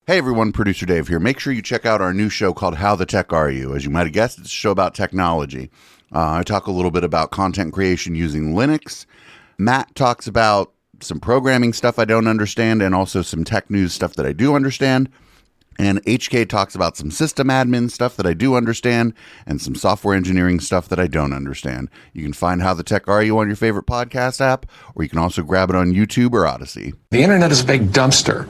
Hey everyone, Producer Dave here. Make sure you check out our new show called How the Tech Are You? As you might have guessed, it's a show about technology. I talk a little bit about content creation using Linux. Matt talks about some programming stuff I don't understand and also some tech news stuff that I do understand. And HK talks about some system admin stuff that I do understand and some software engineering stuff that I don't understand. You can find How the Tech Are You on your favorite podcast app, or you can also grab it on YouTube or Odyssey. The internet is a big dumpster.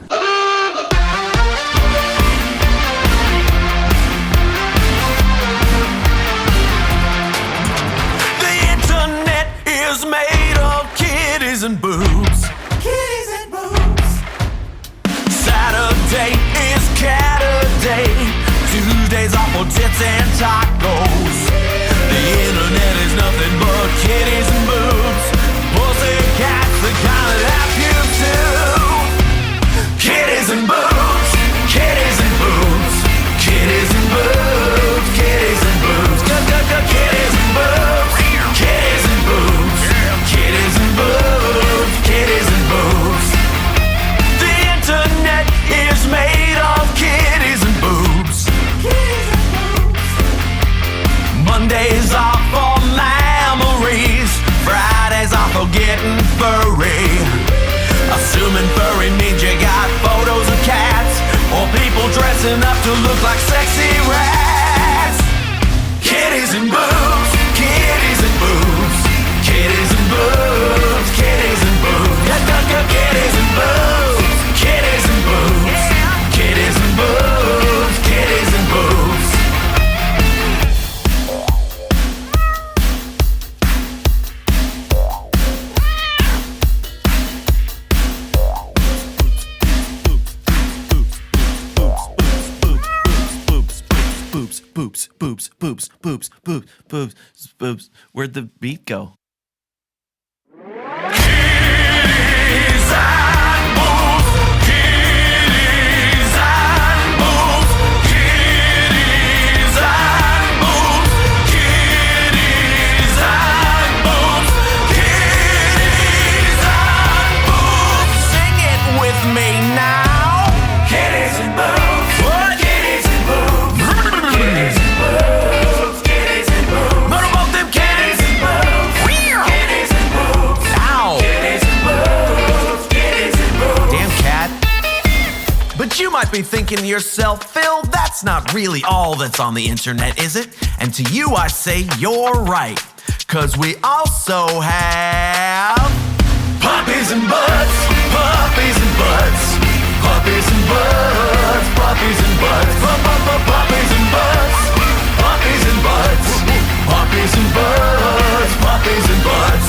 And boobs. Kitties and boobs. Saturday is Caturday. Tuesdays are for tits and tacos. The internet is nothing but kitties and boobs. Pussycats, the kind that have pubes too. Kitties and boobs. Kitties and boobs. Kitties and boobs. Kitties and boobs. Kitties and boobs. Kitties and boobs. Kitties and boobs. Kitties and boobs. The internet is made of kitties and boobs. Kitties and boobs. Mondays are for memories. Fridays are for getting furry. Assuming furry means you got photos of cats or people dressing up to look like sexy rats. Kitties and boobs. Kitties and boobs. Kitties and boobs, kitties and boobs, kitties and boobs, kitties and boobs, kitties and boobs, kitties and boobs. Boobs, boobs, boobs, boobs, boobs, boobs, boobs. Where'd the beat go? You might be thinking to yourself, Phil, that's not really all that's on the internet, is it? And to you I say, you're right. Cause we also have puppies and butts, puppies and butts, puppies and butts, puppies and butts, puppies and butts, puppies and butts, puppies and butts, puppies and butts.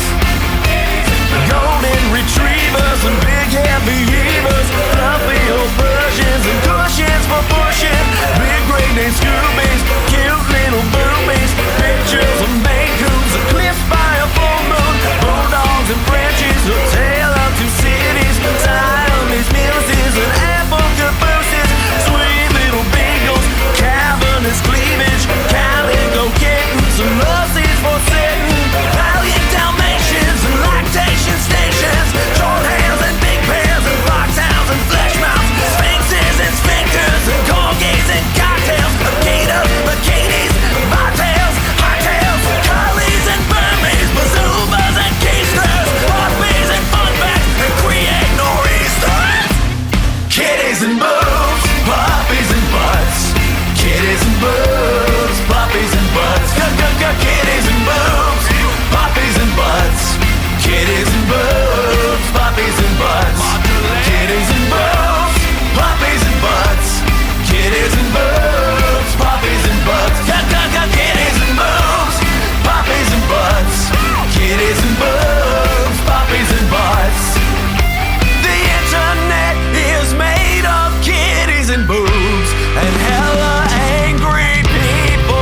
Golden retrievers and big hair beavers, fluffy old Persians and cushions for pushing, big great Dane Scoobies, cute little boobies, pictures of Maine Coons eclipsed by a full moon, bulldogs and Frenchies, a tale of two cities, Siamese Millicents and apple cabooses, sweet little beagles, cavernous cleavage, calico kittens, and lussies for sitting, valiant Dalmatians and lactation stations, short hairs and big bears and foxhounds and flesh mouths, sphinxes and sphincters and corgis and cocktails, akitas, bikinis, bobtails, hightails, collies and Burmese, bazubas and keisters, puppies and funbacks and create nor'easters. Kitties and boobs, puppies and butts, kitties and boobs, puppies and butts, kitties and boobs, puppies and butts, kitties and boobs, puppies and butts, kitties and boobs, puppies and butts, kitties and boobs, puppies and butts, kitties and boobs, puppies and butts, kitties and boobs, puppies and butts. The internet is made of kitties and boobs and hella angry people.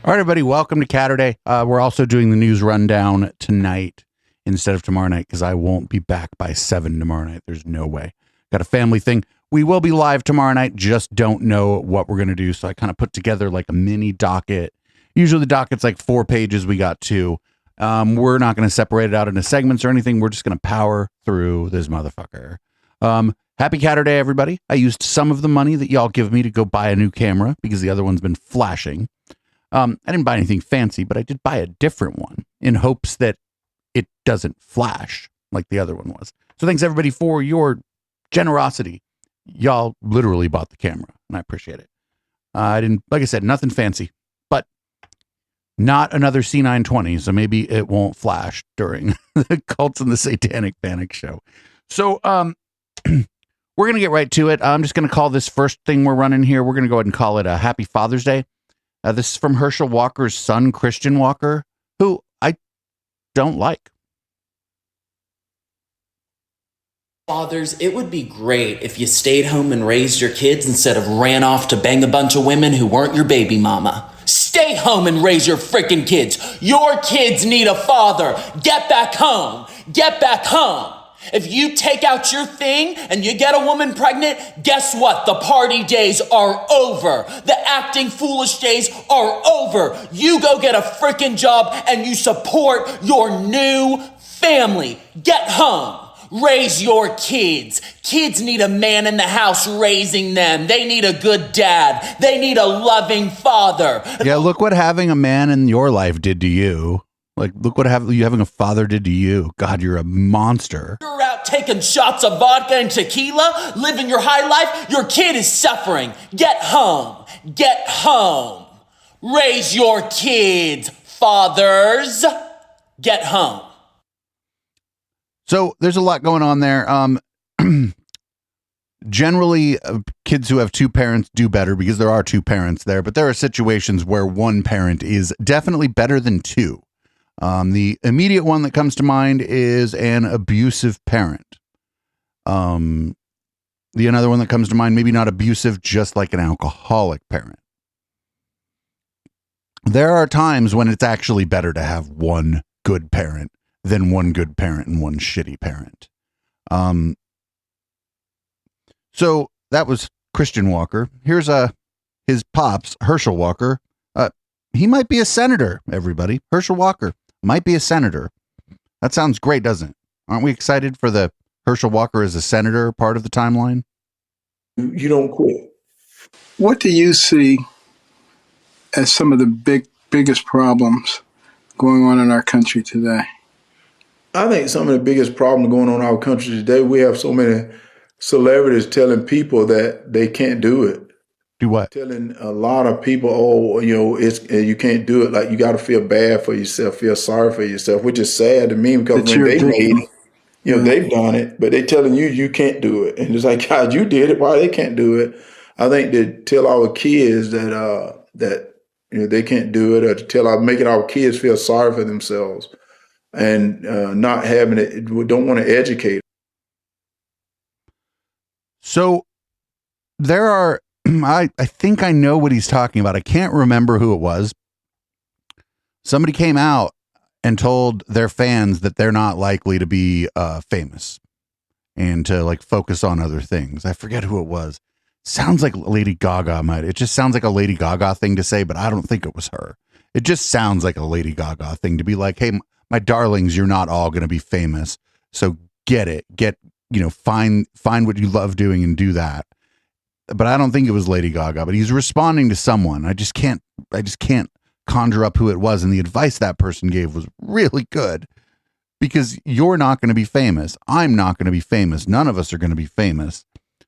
All right, everybody, welcome to Caturday. We're also doing the news rundown tonight instead of tomorrow night because I won't be back by 7 tomorrow night. There's no way. Got a family thing. We will be live tomorrow night, just don't know what we're going to do. So I kind of put together like a mini docket. Usually the docket's like 4 pages. We got 2. We're not going to separate it out into segments or anything. We're just going to power through this motherfucker. Happy Caturday, everybody. I used some of the money that y'all give me to go buy a new camera because the other one's been flashing. I didn't buy anything fancy, but I did buy a different one in hopes that it doesn't flash like the other one was. So thanks everybody for your generosity. Y'all literally bought the camera and I appreciate it. I didn't, like I said, nothing fancy, but not another C920. So maybe it won't flash during the Cults and the Satanic Panic show. So, we're going to get right to it. I'm just going to call this first thing we're running here. We're going to go ahead and call it a Happy Father's Day. This is from Herschel Walker's son, Christian Walker, who I don't like. Fathers, it would be great if you stayed home and raised your kids instead of ran off to bang a bunch of women who weren't your baby mama. Stay home and raise your freaking kids. Your kids need a father. Get back home. Get back home. If you take out your thing and you get a woman pregnant, guess what? The party days are over. The acting foolish days are over. You go get a freaking job and you support your new family. Get home. Raise your kids. Kids need a man in the house raising them. They need a good dad. They need a loving father. Yeah, look what having a man in your life did to you. Like, look what having a father did to you. God, you're a monster. You're out taking shots of vodka and tequila, living your high life. Your kid is suffering. Get home. Get home. Raise your kids, fathers. Get home. So there's a lot going on there. Generally, kids who have two parents do better because there are two parents there, but there are situations where one parent is definitely better than two. The immediate one that comes to mind is an abusive parent. The another one that comes to mind, maybe not abusive, just like an alcoholic parent. There are times when it's actually better to have one good parent than one good parent and one shitty parent. So that was Christian Walker. Here's his pops, Herschel Walker. He might be a senator, everybody. Herschel Walker might be a senator. That sounds great, doesn't it? Aren't we excited for the Herschel Walker as a senator part of the timeline? You don't quit. What do you see as some of the biggest problems going on in our country today? I think some of the biggest problems going on in our country today, we have so many celebrities telling people that they can't do it. Do what? Telling a lot of people, oh, you can't do it. Like, you got to feel bad for yourself, feel sorry for yourself, which is sad to me because when they made it, they've done it, but they're telling you can't do it. And it's like, God, you did it. Why they can't do it? I think to tell our kids that they can't do it, or to making our kids feel sorry for themselves and not having it, we don't want to educate. So there are, I think I know what he's talking about. I can't remember who it was. Somebody came out and told their fans that they're not likely to be famous and to like focus on other things. I forget who it was. Sounds like Lady Gaga it just sounds like a Lady Gaga thing to say, but I don't think it was her. It just sounds like a Lady Gaga thing to be like, hey, my darlings, you're not all going to be famous. So find what you love doing and do that. But I don't think it was Lady Gaga, but he's responding to someone. I just can't conjure up who it was. And the advice that person gave was really good, because you're not going to be famous. I'm not going to be famous. None of us are going to be famous.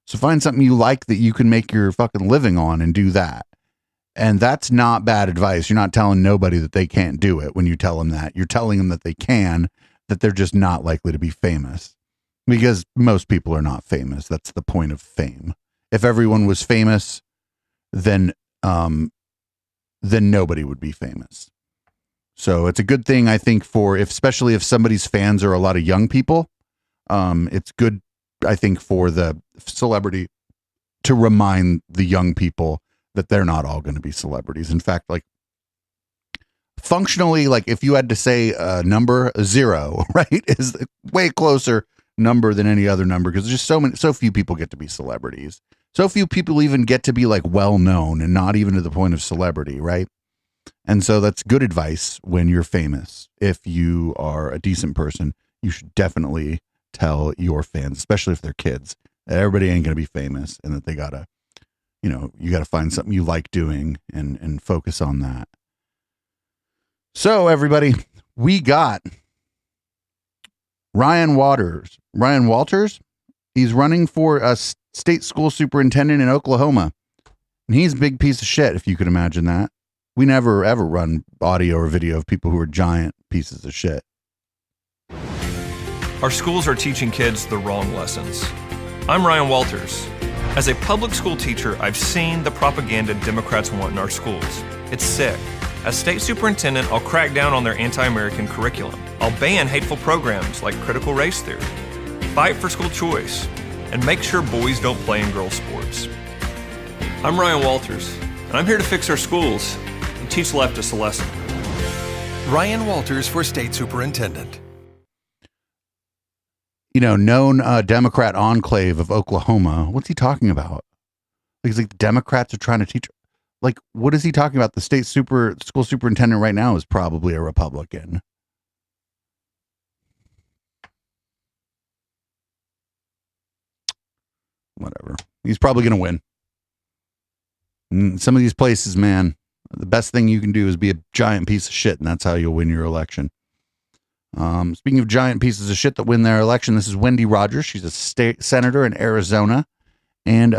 So find something you like that you can make your fucking living on and do that. And that's not bad advice. You're not telling nobody that they can't do it when you tell them that. You're telling them that they can, that they're just not likely to be famous, because most people are not famous. That's the point of fame. If everyone was famous, then nobody would be famous. So it's a good thing, I think, especially if somebody's fans are a lot of young people. It's good, I think, for the celebrity to remind the young people that they're not all going to be celebrities. In fact, like, functionally, like, if you had to say a number, 0, right, is a way closer number than any other number, because there's just so few people get to be celebrities. So few people even get to be like well known, and not even to the point of celebrity, right? And so that's good advice when you're famous. If you are a decent person, you should definitely tell your fans, especially if they're kids, that everybody ain't going to be famous and that they got to, you got to find something you like doing and focus on that. So everybody, we got Ryan Walters. He's running for a state school superintendent in Oklahoma. And he's a big piece of shit, if you can imagine that. We never, ever run audio or video of people who are giant pieces of shit. Our schools are teaching kids the wrong lessons. I'm Ryan Walters. As a public school teacher, I've seen the propaganda Democrats want in our schools. It's sick. As state superintendent, I'll crack down on their anti-American curriculum. I'll ban hateful programs like critical race theory, fight for school choice, and make sure boys don't play in girls' sports. I'm Ryan Walters, and I'm here to fix our schools and teach leftists a lesson. Ryan Walters for state superintendent. Known Democrat enclave of Oklahoma. What's he talking about? He's like, the Democrats are trying to teach. Like, what is he talking about? The state school superintendent right now is probably a Republican. Whatever. He's probably going to win. Some of these places, man, the best thing you can do is be a giant piece of shit, and that's how you'll win your election. Speaking of giant pieces of shit that win their election, this is Wendy Rogers. She's a state senator in Arizona. And,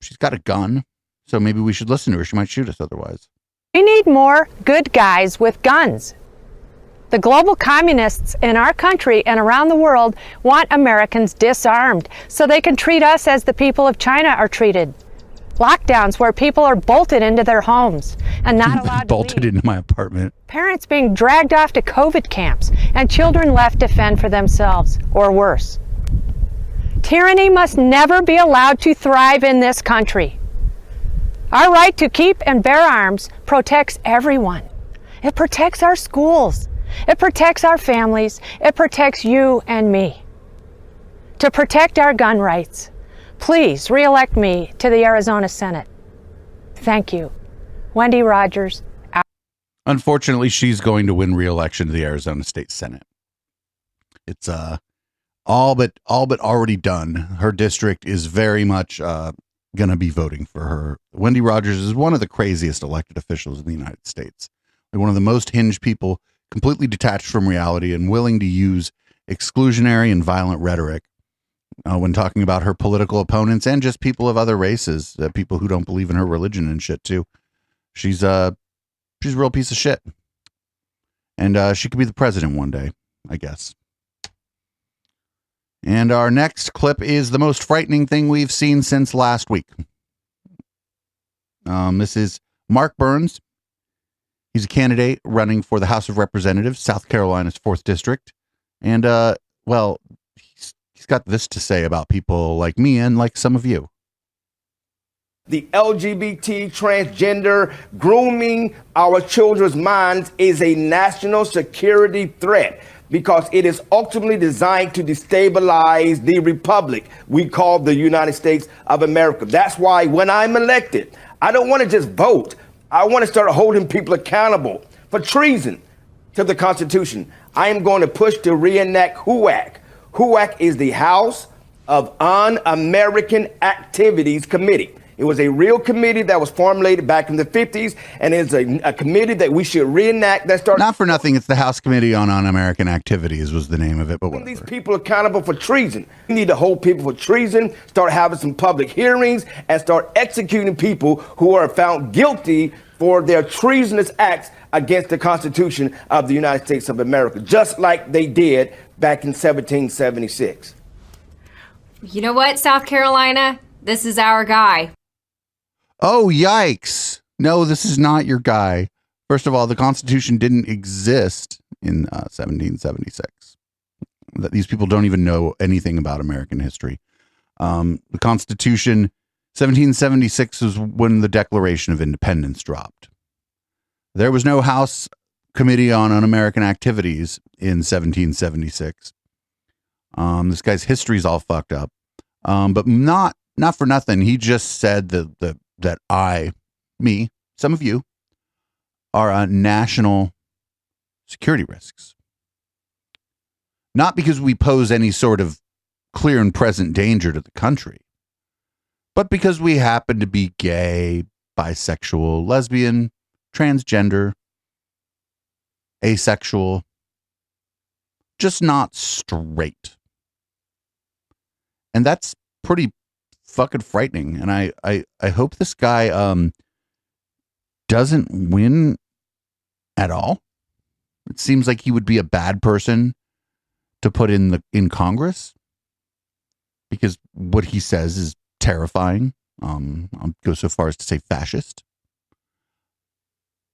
she's got a gun, so maybe we should listen to her. She might shoot us otherwise. We need more good guys with guns. The global communists in our country and around the world want Americans disarmed so they can treat us as the people of China are treated. Lockdowns where people are bolted into their homes and not allowed to bolted leave. Into my apartment. Parents being dragged off to COVID camps and children left to fend for themselves or worse. Tyranny must never be allowed to thrive in this country. Our right to keep and bear arms protects everyone. It protects our schools. It protects our families. It protects you and me. To protect our gun rights, please re-elect me to the Arizona Senate. Thank you. Wendy Rogers. Unfortunately, she's going to win re-election to the Arizona State Senate. It's all but already done. Her district is very much going to be voting for her. Wendy Rogers is one of the craziest elected officials in the United States. Like one of the most hinged people, completely detached from reality and willing to use exclusionary and violent rhetoric when talking about her political opponents and just people of other races, people who don't believe in her religion and shit too. She's a real piece of shit. And she could be the president one day, I guess. And our next clip is the most frightening thing we've seen since last week. This is Mark Burns. He's a candidate running for the House of Representatives, South Carolina's 4th District. And, he's got this to say about people like me and like some of you. The LGBT, transgender, grooming our children's minds is a national security threat because it is ultimately designed to destabilize the republic we call the United States of America. That's why when I'm elected, I don't want to just vote. I want to start holding people accountable for treason to the Constitution. I am going to push to reenact HUAC. HUAC is the House of Un-American Activities Committee. It was a real committee that was formulated back in the 50s, and it's a committee that we should reenact. That started. Not for nothing, it's the House Committee on Un-American Activities was the name of it, but whatever. These people accountable for treason. We need to hold people for treason, start having some public hearings, and start executing people who are found guilty for their treasonous acts against the Constitution of the United States of America, just like they did back in 1776. You know what, South Carolina? This is our guy. Oh, yikes. No, this is not your guy. First of all, the Constitution didn't exist in 1776. These people don't even know anything about American history. The Constitution, 1776 was when the Declaration of Independence dropped. There was no House Committee on Un-American Activities in 1776. This guy's history's all fucked up. But not for nothing. He just said that I me, some of you, are national security risks. Not because we pose any sort of clear and present danger to the country, but because we happen to be gay, bisexual, lesbian, transgender, asexual, just not straight. And that's pretty fucking frightening. And I hope this guy doesn't win at all. It seems like he would be a bad person to put in Congress, because what he says is terrifying. I'll go so far as to say fascist.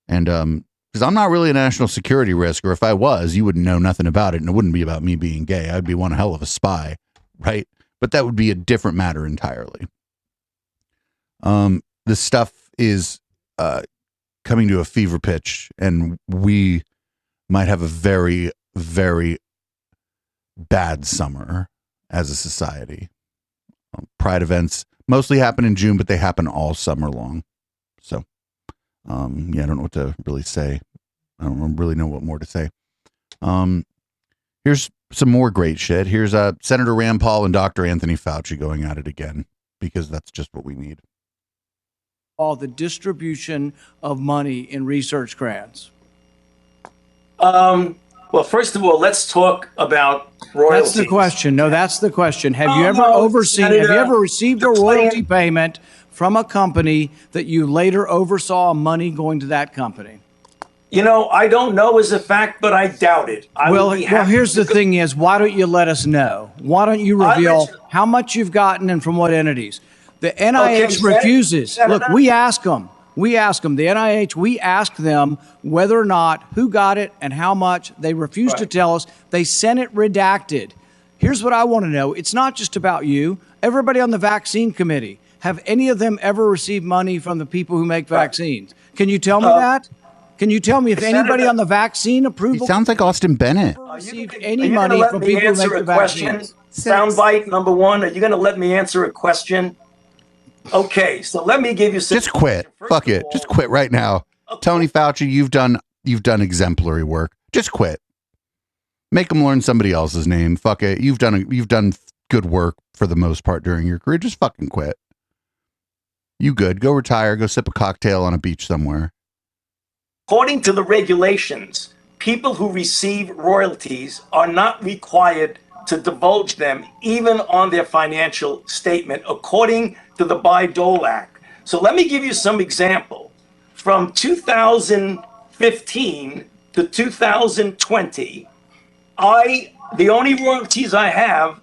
And because I'm not really a national security risk, or if I was, you would know nothing about it, and it wouldn't be about me being gay. I'd be one hell of a spy, right? But that would be a different matter entirely. This stuff is coming to a fever pitch, and we might have a very, very bad summer as a society. Pride events mostly happen in June, but they happen all summer long. So, I don't know what to really say. I don't really know what more to say. Here's some more great shit. Here's Senator Rand Paul and Dr. Anthony Fauci going at it again, because that's just what we need. All the distribution of money in research grants. Well, first of all, let's talk about royalties. That's the question. No, that's the question. Have you ever received a royalty payment from a company that you later oversaw money going to that company? You know, I don't know as a fact, but I doubt it. Well, here's the thing is, why don't you let us know? Why don't you reveal how much you've gotten and from what entities? The NIH refuses. Look, we ask them. The NIH, we ask them whether or not, who got it and how much. They refuse to tell us. They sent it redacted. Here's what I want to know. It's not just about you. Everybody on the vaccine committee, have any of them ever received money from the people who make vaccines? Can you tell me that? Can you tell me if anybody on the vaccine approval? He sounds like Austin Bennett. Received any money from people who make the vaccines? Soundbite number one. Are you going to let me answer a question? Okay, so let me give you some. Just quit. Fuck it. Just quit right now. Okay. Tony Fauci, you've done exemplary work. Just quit. Make them learn somebody else's name. Fuck it. You've done good work for the most part during your career. Just fucking quit. You good. Go retire. Go sip a cocktail on a beach somewhere. According to the regulations, people who receive royalties are not required to divulge them even on their financial statement, according to the Bayh-Dole Act. So let me give you some example. From 2015 to 2020, the only royalties I have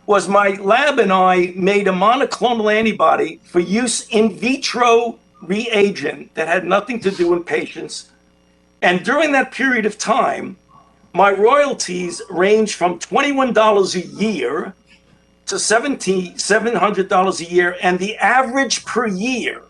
was my lab and I made a monoclonal antibody for use in vitro reagent that had nothing to do in patients. And during that period of time, my royalties range from $21 a year to $700 a year, and the average per year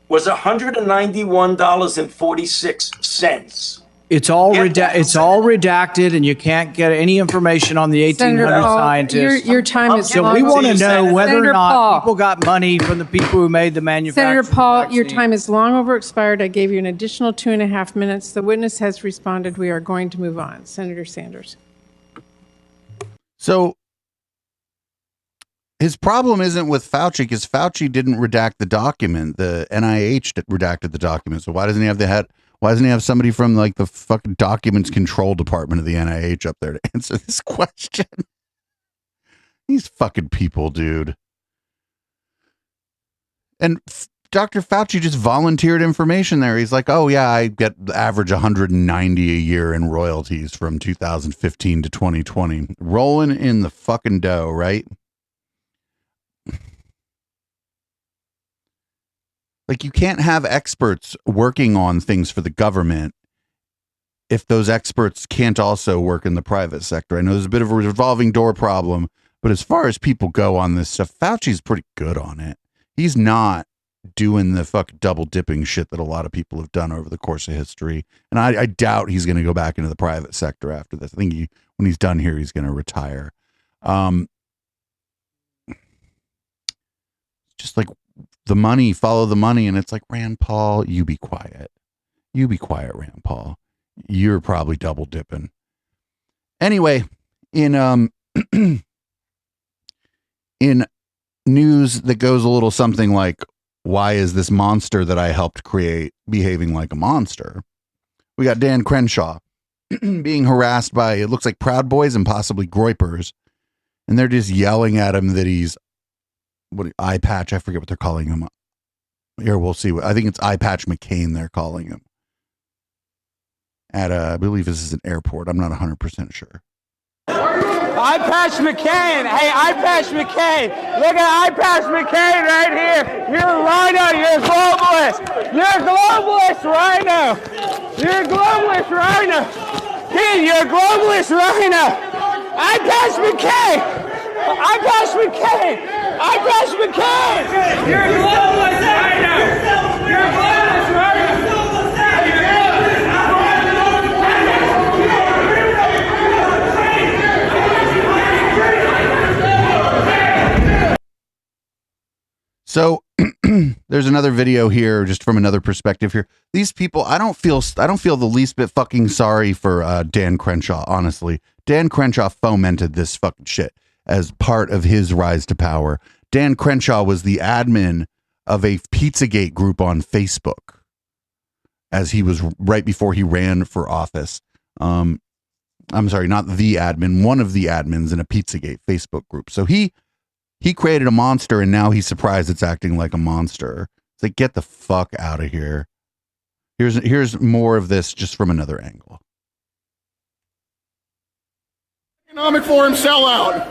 was $191.46. It's all redacted, and you can't get any information on the 1800 scientists. Your time is so we want to know whether or not people got money from the people who made the manufacturer. Senator Paul, your time is long over expired. I gave you an additional 2.5 minutes. The witness has responded. We are going to move on. Senator Sanders. So his problem isn't with Fauci, because Fauci didn't redact the document. The NIH redacted the document. So why doesn't he have somebody from like the fucking documents control department of the NIH up there to answer this question? These fucking people, dude. And Dr. Fauci just volunteered information there. He's like, oh yeah, I get the average 190 a year in royalties from 2015 to 2020. Rolling in the fucking dough, right? Like, you can't have experts working on things for the government if those experts can't also work in the private sector. I know there's a bit of a revolving door problem, but as far as people go on this stuff, Fauci's pretty good on it. He's not doing the fucking double dipping shit that a lot of people have done over the course of history. And I doubt he's going to go back into the private sector after this. I think when he's done here, he's going to retire. Just like, the money, follow the money. And it's like, Rand Paul, you be quiet. You be quiet, Rand Paul. You're probably double dipping. Anyway, in in news that goes a little something like, why is this monster that I helped create behaving like a monster? We got Dan Crenshaw being harassed by, it looks like Proud Boys and possibly Groypers. And they're just yelling at him that he's, eye patch, I forget what they're calling him. Here, we'll see. I think it's Eye Patch McCain they're calling him. At, I believe this is an airport. I'm not 100% sure. Eye Patch McCain. Hey, Eye Patch McCain. Look at Eye Patch McCain right here. You're a rhino. You're a globalist. You're a globalist rhino. You're a globalist rhino. Kid, you're a globalist rhino. Eye Patch McCain. Eye Patch McCain. Eye Patch McCain. You're a globalist rhino. You're a globalist rhino. So there's another video here, just from another perspective here. These people, I don't feel the least bit fucking sorry for Dan Crenshaw. Honestly, Dan Crenshaw fomented this fucking shit as part of his rise to power. Dan Crenshaw was the admin of a Pizzagate group on Facebook, as he was right before he ran for office. I'm sorry, not the admin, one of the admins in a Pizzagate Facebook group. So he created a monster, and now he's surprised it's acting like a monster. It's like, get the fuck out of here. Here's more of this just from another angle. Economic Forum sellout.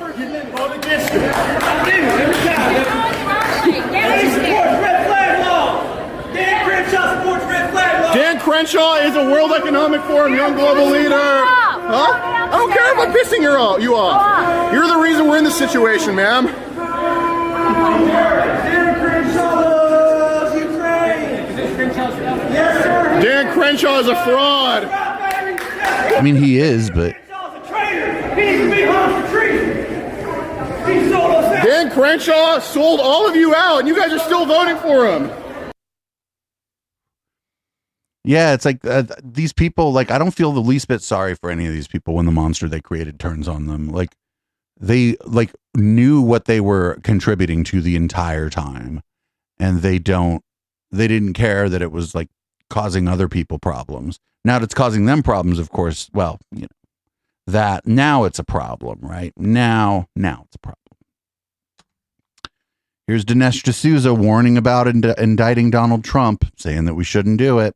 Dan Crenshaw is a World Economic Forum young global leader. Huh? I don't care if I'm pissing you off. You're the reason we're in this situation, ma'am. Dan Crenshaw is a fraud. I mean, he is, but Dan Crenshaw sold all of you out, and you guys are still voting for him. yeah, it's like these people, like, I don't feel the least bit sorry for any of these people when the monster they created turns on them. Like, they knew what they were contributing to the entire time, and they didn't care that it was like causing other people problems. Now that it's causing them problems, of course, well, you know, that now it's a problem, right? Now it's a problem. Here's Dinesh D'Souza warning about indicting Donald Trump, saying that we shouldn't do it.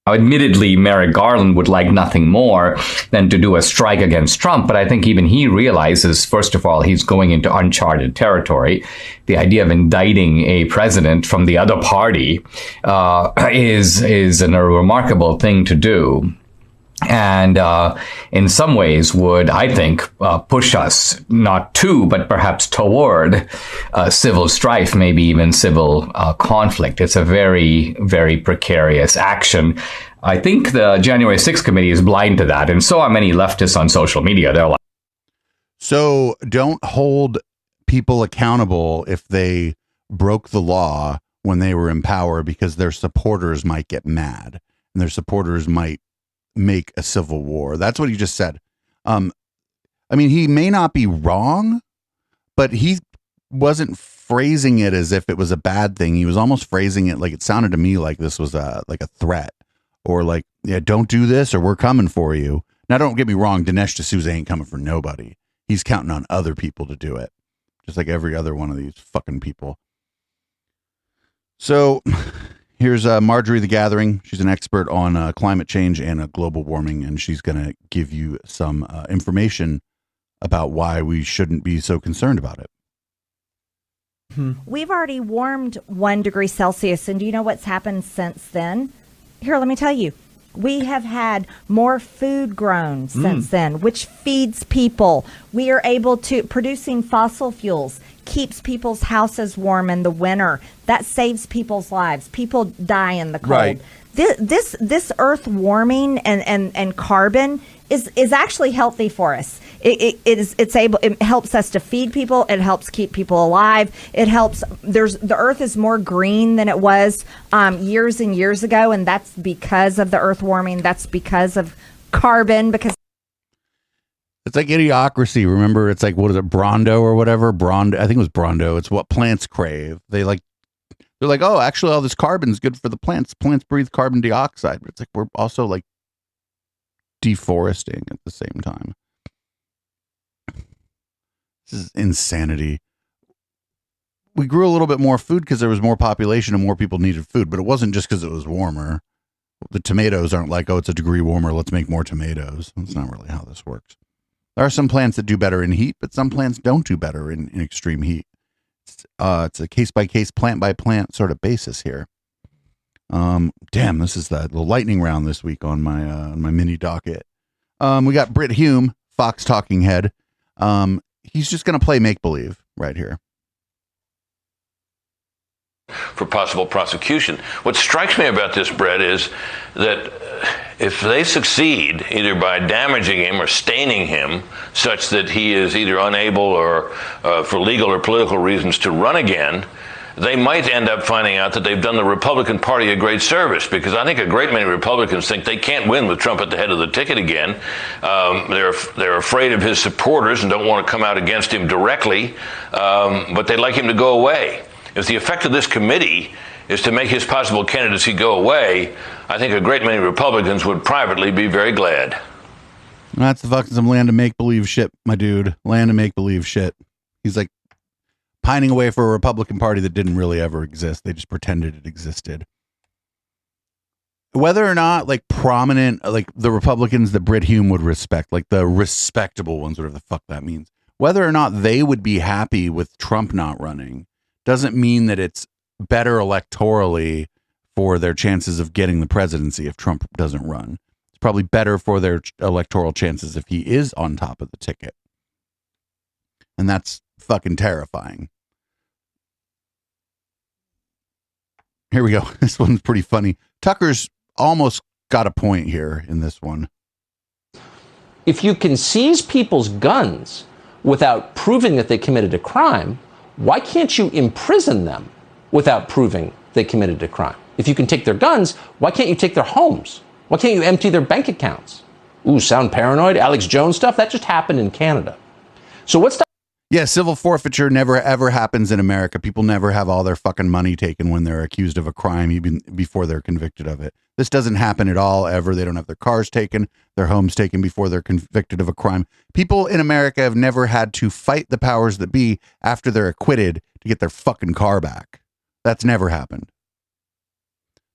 Admittedly, Merrick Garland would like nothing more than to do a strike against Trump, but I think even he realizes, first of all, he's going into uncharted territory. The idea of indicting a president from the other party is a remarkable thing to do. And in some ways would, I think, push us not to, but perhaps toward civil strife, maybe even civil conflict. It's a very, very precarious action. I think the January 6th committee is blind to that. And so are many leftists on social media. They're like, so don't hold people accountable if they broke the law when they were in power, because their supporters might get mad and their supporters might make a civil war. That's what he just said. I mean, he may not be wrong, but he wasn't phrasing it as if it was a bad thing. He was almost phrasing it like, it sounded to me like this was a threat, or like, yeah, don't do this or we're coming for you. Now, don't get me wrong, Dinesh D'Souza ain't coming for nobody. He's counting on other people to do it, just like every other one of these fucking people. So here's Marjorie the Gathering. She's an expert on climate change and global warming, and she's going to give you some information about why we shouldn't be so concerned about it. We've already warmed 1 degree Celsius, and do you know what's happened since then? Here, let me tell you. We have had more food grown since then, which feeds people. We are able to, producing fossil fuels keeps people's houses warm in the winter. That saves people's lives. People die in the cold. Right. This earth warming and carbon is actually healthy for us. It helps us to feed people. It helps keep people alive. It helps. The earth is more green than it was years and years ago, and that's because of the earth warming. That's because of carbon. Because it's like Idiocracy. Remember, it's like, what is it, Brondo or whatever? Brondo. I think it was Brondo. It's what plants crave. They're like, oh, actually, all this carbon is good for the plants. Plants breathe carbon dioxide, but it's like we're also like deforesting at the same time. This is insanity. We grew a little bit more food because there was more population and more people needed food, but it wasn't just because it was warmer. The tomatoes aren't like, oh, it's a degree warmer, let's make more tomatoes. That's not really how this works. There are some plants that do better in heat, but some plants don't do better in extreme heat. It's a case-by-case, plant-by-plant sort of basis here. Damn, this is the lightning round this week on my mini docket. We got Britt Hume, Fox talking head. He's just going to play make-believe right here. For possible prosecution. What strikes me about this, Brett, is that if they succeed, either by damaging him or staining him such that he is either unable or for legal or political reasons to run again, they might end up finding out that they've done the Republican Party a great service, because I think a great many Republicans think they can't win with Trump at the head of the ticket again. They're afraid of his supporters and don't want to come out against him directly, but they'd like him to go away. If the effect of this committee is to make his possible candidacy go away, I think a great many Republicans would privately be very glad. That's the fucking some land of make-believe shit, my dude. Land of make-believe shit. He's like pining away for a Republican Party that didn't really ever exist. They just pretended it existed. Whether or not, like, prominent, like, the Republicans that Britt Hume would respect, like the respectable ones, whatever the fuck that means, whether or not they would be happy with Trump not running doesn't mean that it's better electorally for their chances of getting the presidency if Trump doesn't run. It's probably better for their electoral chances if he is on top of the ticket. And that's fucking terrifying. Here we go. This one's pretty funny. Tucker's almost got a point here in this one. If you can seize people's guns without proving that they committed a crime, why can't you imprison them without proving they committed a crime? If you can take their guns, why can't you take their homes? Why can't you empty their bank accounts? Ooh, sound paranoid? Alex Jones stuff? That just happened in Canada. So what's that? Yeah, civil forfeiture never ever happens in America. People never have all their fucking money taken when they're accused of a crime, even before they're convicted of it. This doesn't happen at all, ever. They don't have their cars taken, their homes taken before they're convicted of a crime. People in America have never had to fight the powers that be after they're acquitted to get their fucking car back. That's never happened.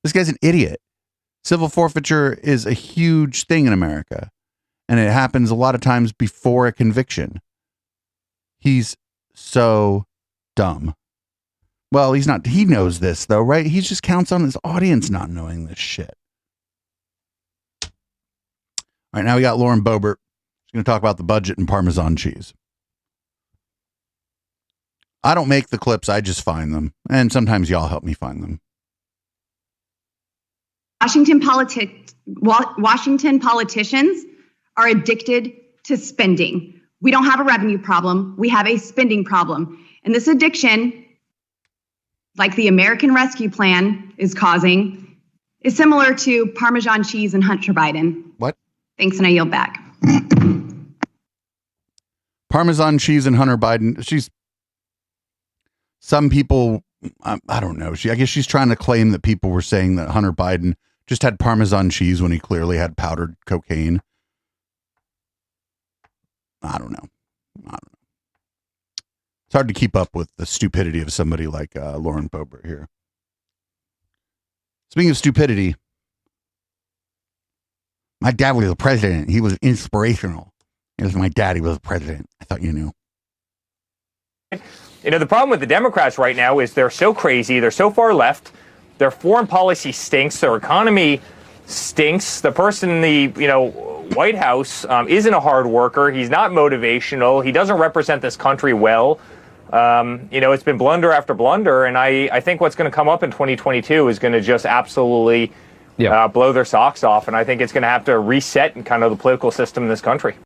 This guy's an idiot. Civil forfeiture is a huge thing in America, and it happens a lot of times before a conviction. He's so dumb. Well, he's not. He knows this, though, right? He just counts on his audience not knowing this shit. All right, now we got Lauren Boebert. She's going to talk about the budget and Parmesan cheese. I don't make the clips. I just find them. And sometimes y'all help me find them. Washington politicians are addicted to spending. We don't have a revenue problem. We have a spending problem. And this addiction, like the American Rescue Plan is causing, is similar to Parmesan cheese and Hunter Biden. What? Thanks, and I yield back. Parmesan cheese and Hunter Biden. Some people, I don't know. I guess she's trying to claim that people were saying that Hunter Biden just had Parmesan cheese when he clearly had powdered cocaine. I don't know. It's hard to keep up with the stupidity of somebody like Lauren Boebert here. Speaking of stupidity, my dad was the president. He was inspirational. It was my dad. He was the president. I thought you knew. You know, the problem with the Democrats right now is they're so crazy. They're so far left. Their foreign policy stinks. Their economy stinks. The person in the, White House isn't a hard worker. He's not motivational. He doesn't represent this country well. It's been blunder after blunder. And I think what's going to come up in 2022 is going to just absolutely blow their socks off. And I think it's going to have to reset in kind of the political system in this country.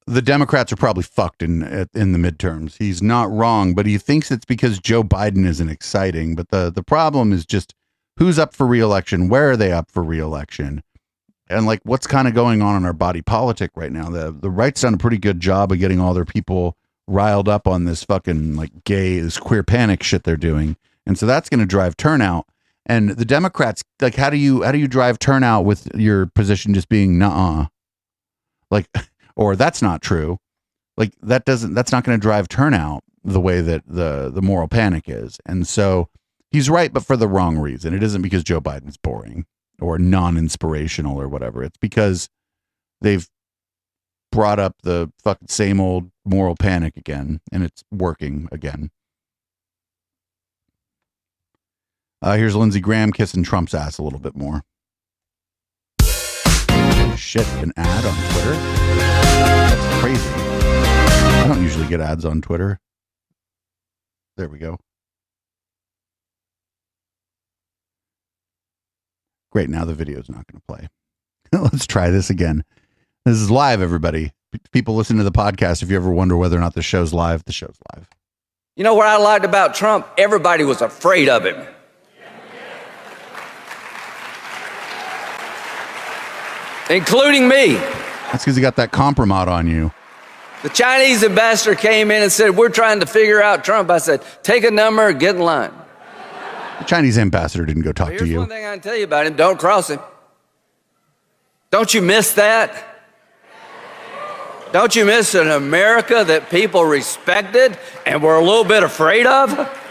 The Democrats are probably fucked in the midterms. He's not wrong, but he thinks it's because Joe Biden isn't exciting. But the problem is just who's up for re-election, where are they up for re-election, and like what's kind of going on in our body politic right now. The right's done a pretty good job of getting all their people riled up on this fucking like this queer panic shit they're doing, and so that's going to drive turnout. And the Democrats, like, how do you drive turnout with your position just being nuh-uh, like, or that's not true, like that's not going to drive turnout the way that the moral panic is. And so he's right, but for the wrong reason. It isn't because Joe Biden's boring or non-inspirational or whatever. It's because they've brought up the fucking same old moral panic again, and it's working again. Here's Lindsey Graham kissing Trump's ass a little bit more. Shit, an ad on Twitter? That's crazy. I don't usually get ads on Twitter. There we go. Great, now the video's not going to play. Let's try this again. This is live, everybody. People listen to the podcast. If you ever wonder whether or not the show's live, the show's live. You know what I liked about Trump? Everybody was afraid of him. Including me. That's because he got that compromat on you. The Chinese ambassador came in and said, we're trying to figure out Trump. I said, take a number, get in line. The Chinese ambassador didn't go talk to you. Here's one thing I can tell you about him. Don't cross him. Don't you miss that? Don't you miss an America that people respected and were a little bit afraid of?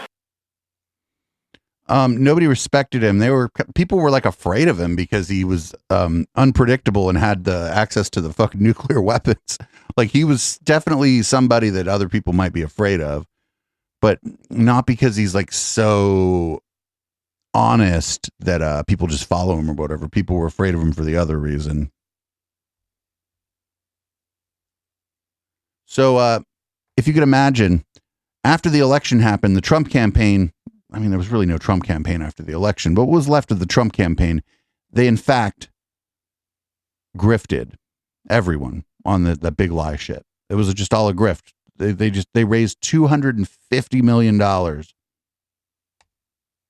Nobody respected him. People were like afraid of him because he was unpredictable and had the access to the fucking nuclear weapons. Like, he was definitely somebody that other people might be afraid of, but not because he's like so honest that people just follow him or whatever. People were afraid of him for the other reason. So if you could imagine, after the election happened, the Trump campaign, I mean, there was really no Trump campaign after the election, but what was left of the Trump campaign, they in fact grifted everyone on the big lie shit. It was just all a grift. They raised $250 million.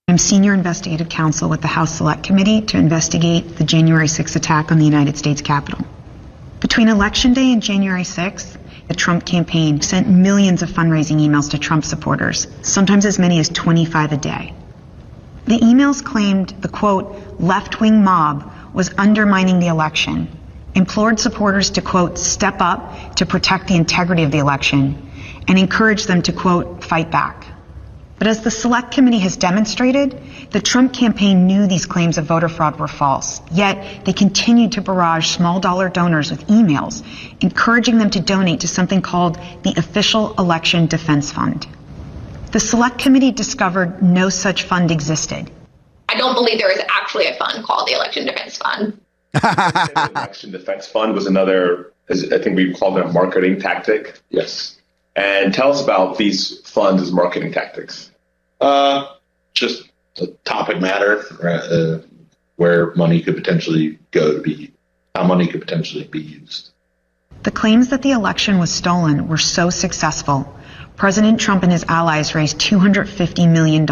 I'm senior investigative counsel with the House Select Committee to investigate the January 6th attack on the United States Capitol. Between Election Day and January 6th, the Trump campaign sent millions of fundraising emails to Trump supporters, sometimes as many as 25 a day. The emails claimed the, quote, left-wing mob was undermining the election, implored supporters to, quote, step up to protect the integrity of the election, and encouraged them to, quote, fight back. But as the Select Committee has demonstrated, the Trump campaign knew these claims of voter fraud were false, yet they continued to barrage small-dollar donors with emails, encouraging them to donate to something called the Official Election Defense Fund. The Select Committee discovered no such fund existed. I don't believe there is actually a fund called the Election Defense Fund. The Election Defense Fund was another, I think we called it a marketing tactic. Yes. And tell us about these funds as marketing tactics. Just a topic matter where money could potentially go to be, how money could potentially be used. The claims that the election was stolen were so successful, President Trump and his allies raised $250 million,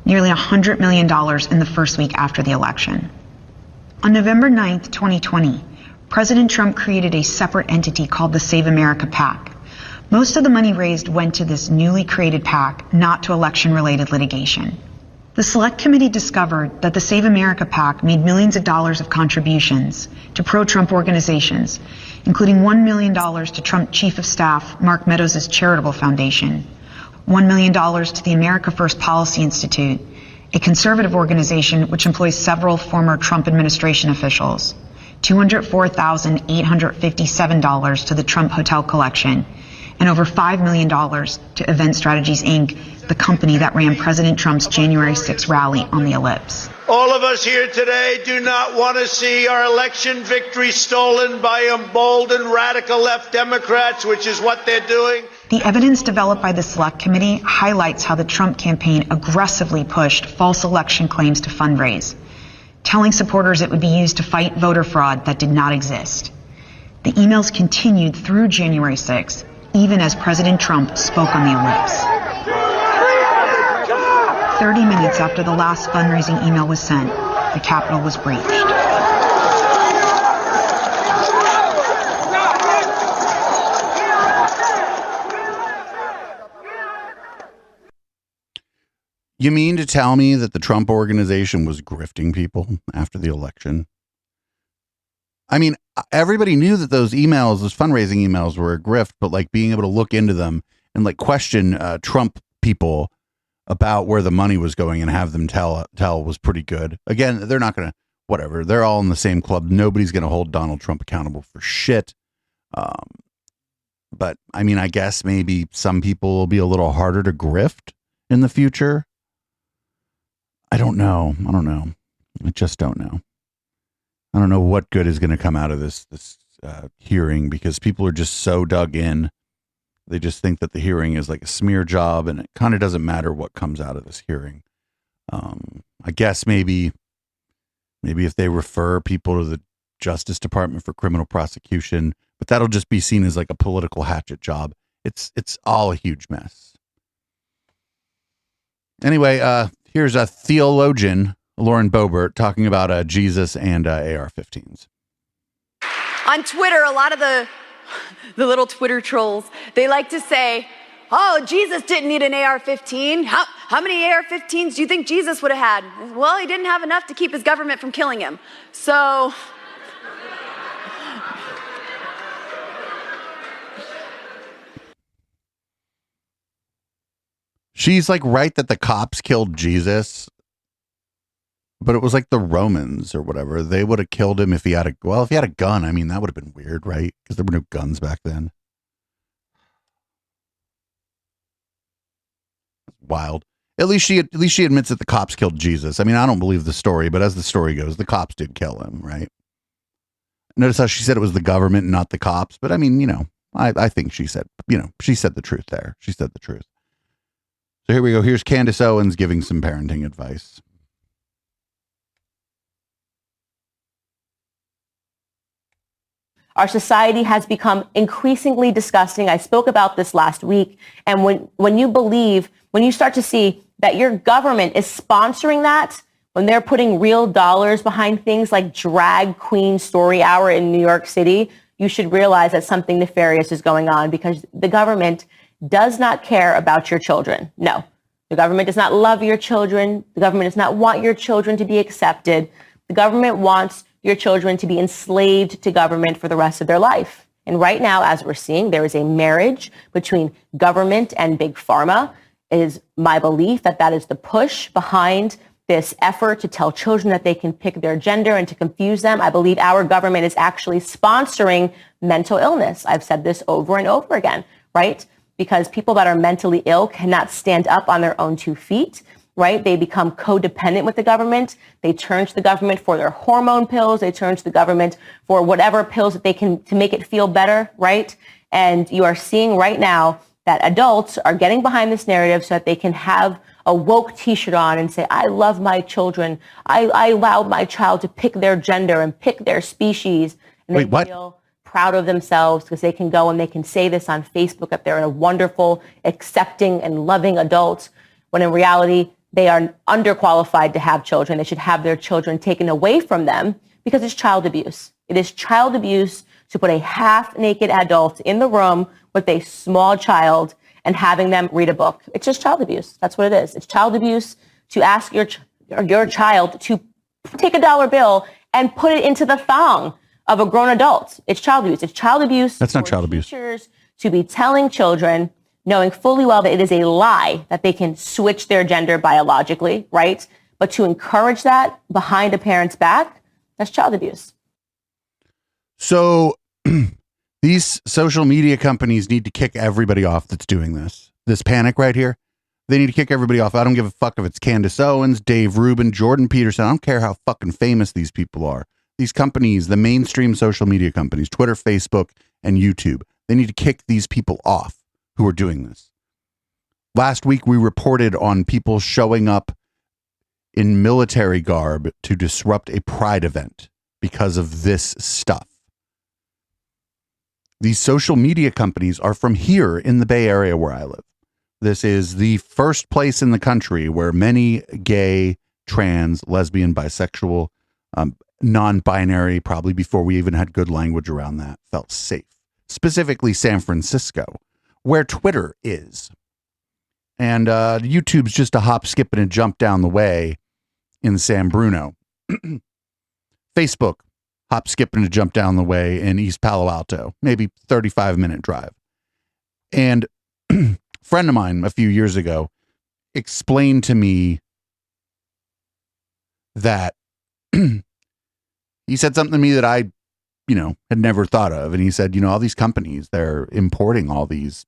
nearly $100 million in the first week after the election. On November 9th, 2020, President Trump created a separate entity called the Save America PAC. Most of the money raised went to this newly created PAC, not to election-related litigation. The Select Committee discovered that the Save America PAC made millions of dollars of contributions to pro-Trump organizations, including $1 million to Trump Chief of Staff Mark Meadows' charitable foundation, $1 million to the America First Policy Institute, a conservative organization which employs several former Trump administration officials, $204,857 to the Trump Hotel Collection, and over $5 million to Event Strategies, Inc., the company that ran President Trump's January 6th rally on the Ellipse. All of us here today do not want to see our election victory stolen by emboldened radical left Democrats, which is what they're doing. The evidence developed by the Select Committee highlights how the Trump campaign aggressively pushed false election claims to fundraise. telling supporters it would be used to fight voter fraud that did not exist. The emails continued through January 6th, even as President Trump spoke on the ellipse. 30 minutes after the last fundraising email was sent, the Capitol was breached. You mean to tell me that the Trump organization was grifting people after the election? I mean, everybody knew that those emails, those fundraising emails were a grift, but like being able to look into them and like question Trump people about where the money was going and have them tell was pretty good. Again, they're not going to, whatever. They're all in the same club. Nobody's going to hold Donald Trump accountable for shit. But I mean, I guess maybe some people will be a little harder to grift in the future. I don't know. I just don't know. I don't know what good is going to come out of this hearing, because people are just so dug in. They just think that the hearing is like a smear job, and it kind of doesn't matter what comes out of this hearing. I guess maybe if they refer people to the Justice Department for criminal prosecution, but that'll just be seen as like a political hatchet job. It's all a huge mess. Anyway, here's a theologian, Lauren Boebert, talking about Jesus and AR-15s. On Twitter, a lot of the little Twitter trolls, they like to say, oh, Jesus didn't need an AR-15. How many AR-15s do you think Jesus would have had? Well, he didn't have enough to keep his government from killing him. So... She's like right that the cops killed Jesus, but it was like the Romans or whatever. They would have killed him if he had a gun. I mean, that would have been weird, right? Because there were no guns back then. Wild. At least she admits that the cops killed Jesus. I mean, I don't believe the story, but as the story goes, the cops did kill him, right? Notice how she said it was the government, not the cops. But I mean, I think she said the truth there. She said the truth. So here we go. Here's Candace Owens giving some parenting advice. Our society has become increasingly disgusting. I spoke about this last week. And when you start to see that your government is sponsoring that, when they're putting real dollars behind things like Drag Queen Story Hour in New York City, you should realize that something nefarious is going on, because the government does not care about your children. No, the government does not love your children. The government does not want your children to be accepted. The government wants your children to be enslaved to government for the rest of their life. And right now, as we're seeing, there is a marriage between government and big pharma. It is my belief that that is the push behind this effort to tell children that they can pick their gender and to confuse them. I believe our government is actually sponsoring mental illness. I've said this over and over again, right? Because people that are mentally ill cannot stand up on their own 2 feet, right? They become codependent with the government. They turn to the government for their hormone pills. They turn to the government for whatever pills that they can to make it feel better, right? And you are seeing right now that adults are getting behind this narrative so that they can have a woke t-shirt on and say, I love my children. I allow my child to pick their gender and pick their species. And they feel proud of themselves because they can go and they can say this on Facebook that they're a wonderful, accepting, and loving adult, when in reality, they are underqualified to have children. They should have their children taken away from them because it's child abuse. It is child abuse to put a half-naked adult in the room with a small child and having them read a book. It's just child abuse. That's what it is. It's child abuse to ask your child to take a $1 bill and put it into the thong of a grown adult. It's child abuse. It's child abuse. That's not child abuse. Teachers to be telling children, knowing fully well that it is a lie that they can switch their gender biologically, right? But to encourage that behind a parent's back, that's child abuse. So these social media companies need to kick everybody off that's doing this panic right here. They need to kick everybody off. I don't give a fuck if it's Candace Owens, Dave Rubin, Jordan Peterson. I don't care how fucking famous these people are. These companies, the mainstream social media companies, Twitter, Facebook, and YouTube, they need to kick these people off who are doing this. Last week, we reported on people showing up in military garb to disrupt a pride event because of this stuff. These social media companies are from here in the Bay Area where I live. This is the first place in the country where many gay, trans, lesbian, bisexual, non-binary, probably before we even had good language around that, felt safe. Specifically San Francisco, where Twitter is. And YouTube's just a hop, skip, and a jump down the way in San Bruno. Facebook, hop, skip, and a jump down the way in East Palo Alto, maybe 35-minute drive. And a friend of mine a few years ago explained to me that he said something to me that I, had never thought of. And he said, all these companies, they're importing all these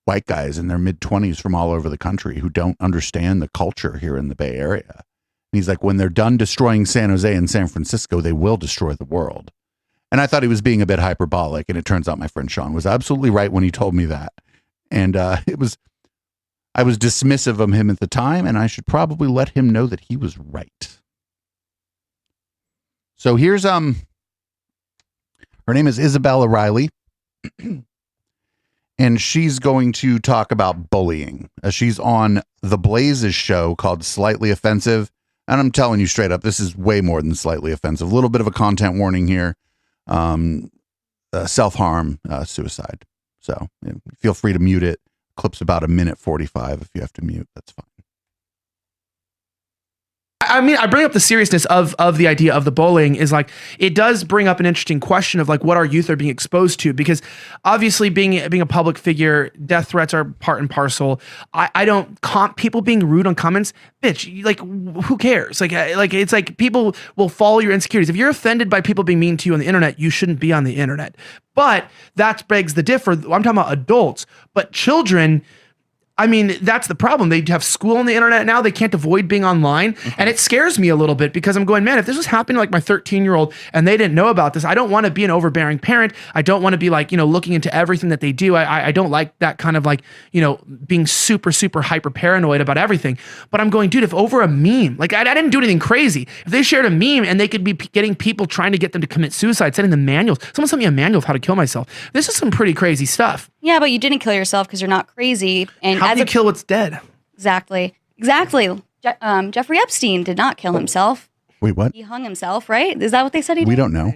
white guys in their mid-20s from all over the country who don't understand the culture here in the Bay Area. And he's like, when they're done destroying San Jose and San Francisco, they will destroy the world. And I thought he was being a bit hyperbolic. And it turns out my friend Sean was absolutely right when he told me that. And I was dismissive of him at the time, and I should probably let him know that he was right. So here's, her name is Isabella Riley. And she's going to talk about bullying. She's on The Blaze's show called Slightly Offensive. And I'm telling you straight up, this is way more than slightly offensive. A little bit of a content warning here. Self-harm, suicide. So feel free to mute it. Clip's about 1:45. If you have to mute, that's fine. I mean, I bring up the seriousness of the idea of the bullying is like, it does bring up an interesting question of like what our youth are being exposed to, because obviously being a public figure, death threats are part and parcel. I don't people being rude on comments, bitch, like who cares? Like it's like people will follow your insecurities. If you're offended by people being mean to you on the internet, you shouldn't be on the internet. But that begs the differ. I'm talking about adults, but children, I mean, that's the problem. They have school on the internet now. They can't avoid being online. Mm-hmm. And it scares me a little bit because I'm going, man, if this was happening to like my 13-year-old and they didn't know about this, I don't want to be an overbearing parent. I don't want to be like, looking into everything that they do. I don't like that kind of like, being super, super hyper paranoid about everything. But I'm going, dude, if over a meme, like I didn't do anything crazy. If they shared a meme and they could be getting people trying to get them to commit suicide, sending them manuals. Someone sent me a manual of how to kill myself. This is some pretty crazy stuff. Yeah, but you didn't kill yourself because you're not crazy. And how do you kill what's dead? Exactly. Jeffrey Epstein did not kill himself. Wait, what? He hung himself, right? Is that what they said he did? We don't know.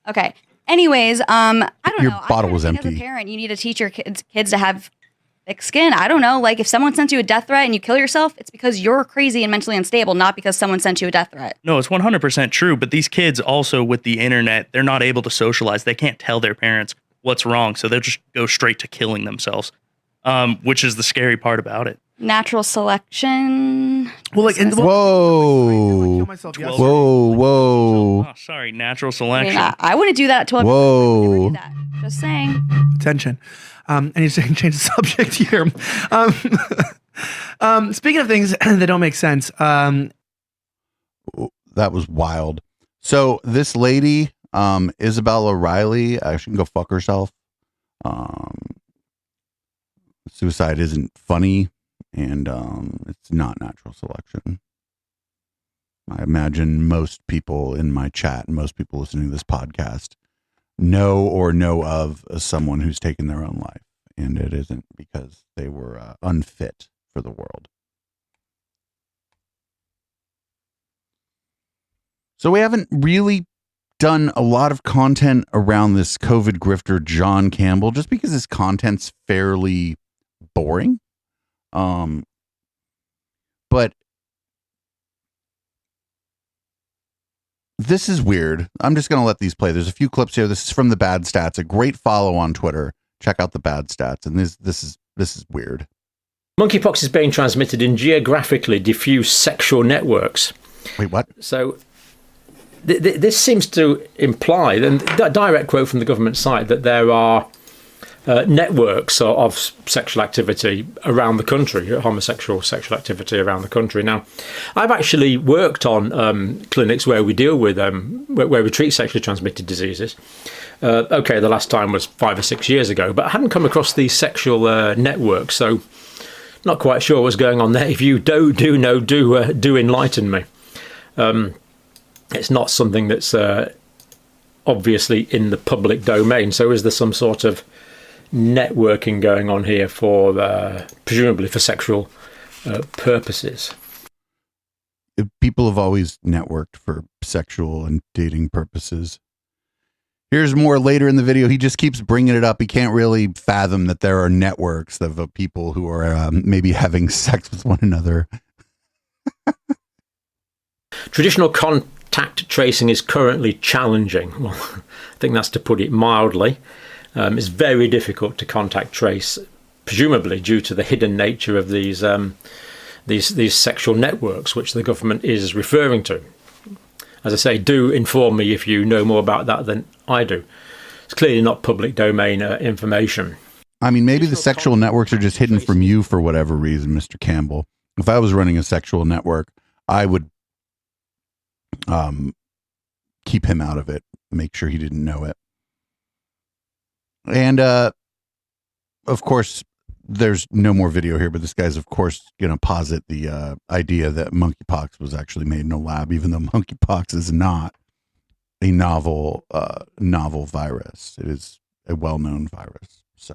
Okay. Anyways, I don't know. Your bottle was empty. As a parent, you need to teach your kids to have thick skin. I don't know. Like if someone sends you a death threat and you kill yourself, it's because you're crazy and mentally unstable, not because someone sent you a death threat. No, it's 100% true. But these kids also with the internet, they're not able to socialize. They can't tell their parents what's wrong. So they'll just go straight to killing themselves, which is the scary part about it. Natural selection. Well, like, whoa. Oh, sorry, natural selection. I wouldn't do that at 12. Whoa. Do that. Just saying. Attention. And he's saying change the subject here. Speaking of things that don't make sense. That was wild. So this lady, Isabella Riley, she can go fuck herself. Suicide isn't funny, and it's not natural selection. I imagine most people in my chat and most people listening to this podcast know of someone who's taken their own life, and it isn't because they were unfit for the world. So we haven't really done a lot of content around this COVID grifter John Campbell, just because his content's fairly boring. But this is weird. I'm just going to let these play. There's a few clips here. This is from the Bad Stats, a great follow on Twitter. Check out the Bad Stats. And this is weird. Monkeypox is being transmitted in geographically diffuse sexual networks. Wait, what? So this seems to imply, and direct quote from the government site, that there are networks of sexual activity around the country, homosexual sexual activity around the country. Now, I've actually worked on clinics where we deal with, where we treat sexually transmitted diseases. Okay, the last time was 5 or 6 years ago, but I hadn't come across these sexual networks. So not quite sure what's going on there. If you do enlighten me. It's not something that's obviously in the public domain. So is there some sort of networking going on here for presumably for sexual purposes? People have always networked for sexual and dating purposes. Here's more later in the video. He just keeps bringing it up. He can't really fathom that there are networks of people who are maybe having sex with one another. Traditional contact tracing is currently challenging. Well, I think that's to put it mildly. It's very difficult to contact trace, presumably due to the hidden nature of these sexual networks, which the government is referring to. As I say, do inform me if you know more about that than I do. It's clearly not public domain information. I mean, maybe the sexual networks are just hidden from you for whatever reason, Mr. Campbell. If I was running a sexual network, I would keep him out of it, make sure he didn't know it. And of course, there's no more video here, but this guy's of course going to posit the idea that monkeypox was actually made in a lab, even though monkeypox is not a novel virus. It is a well-known virus. So,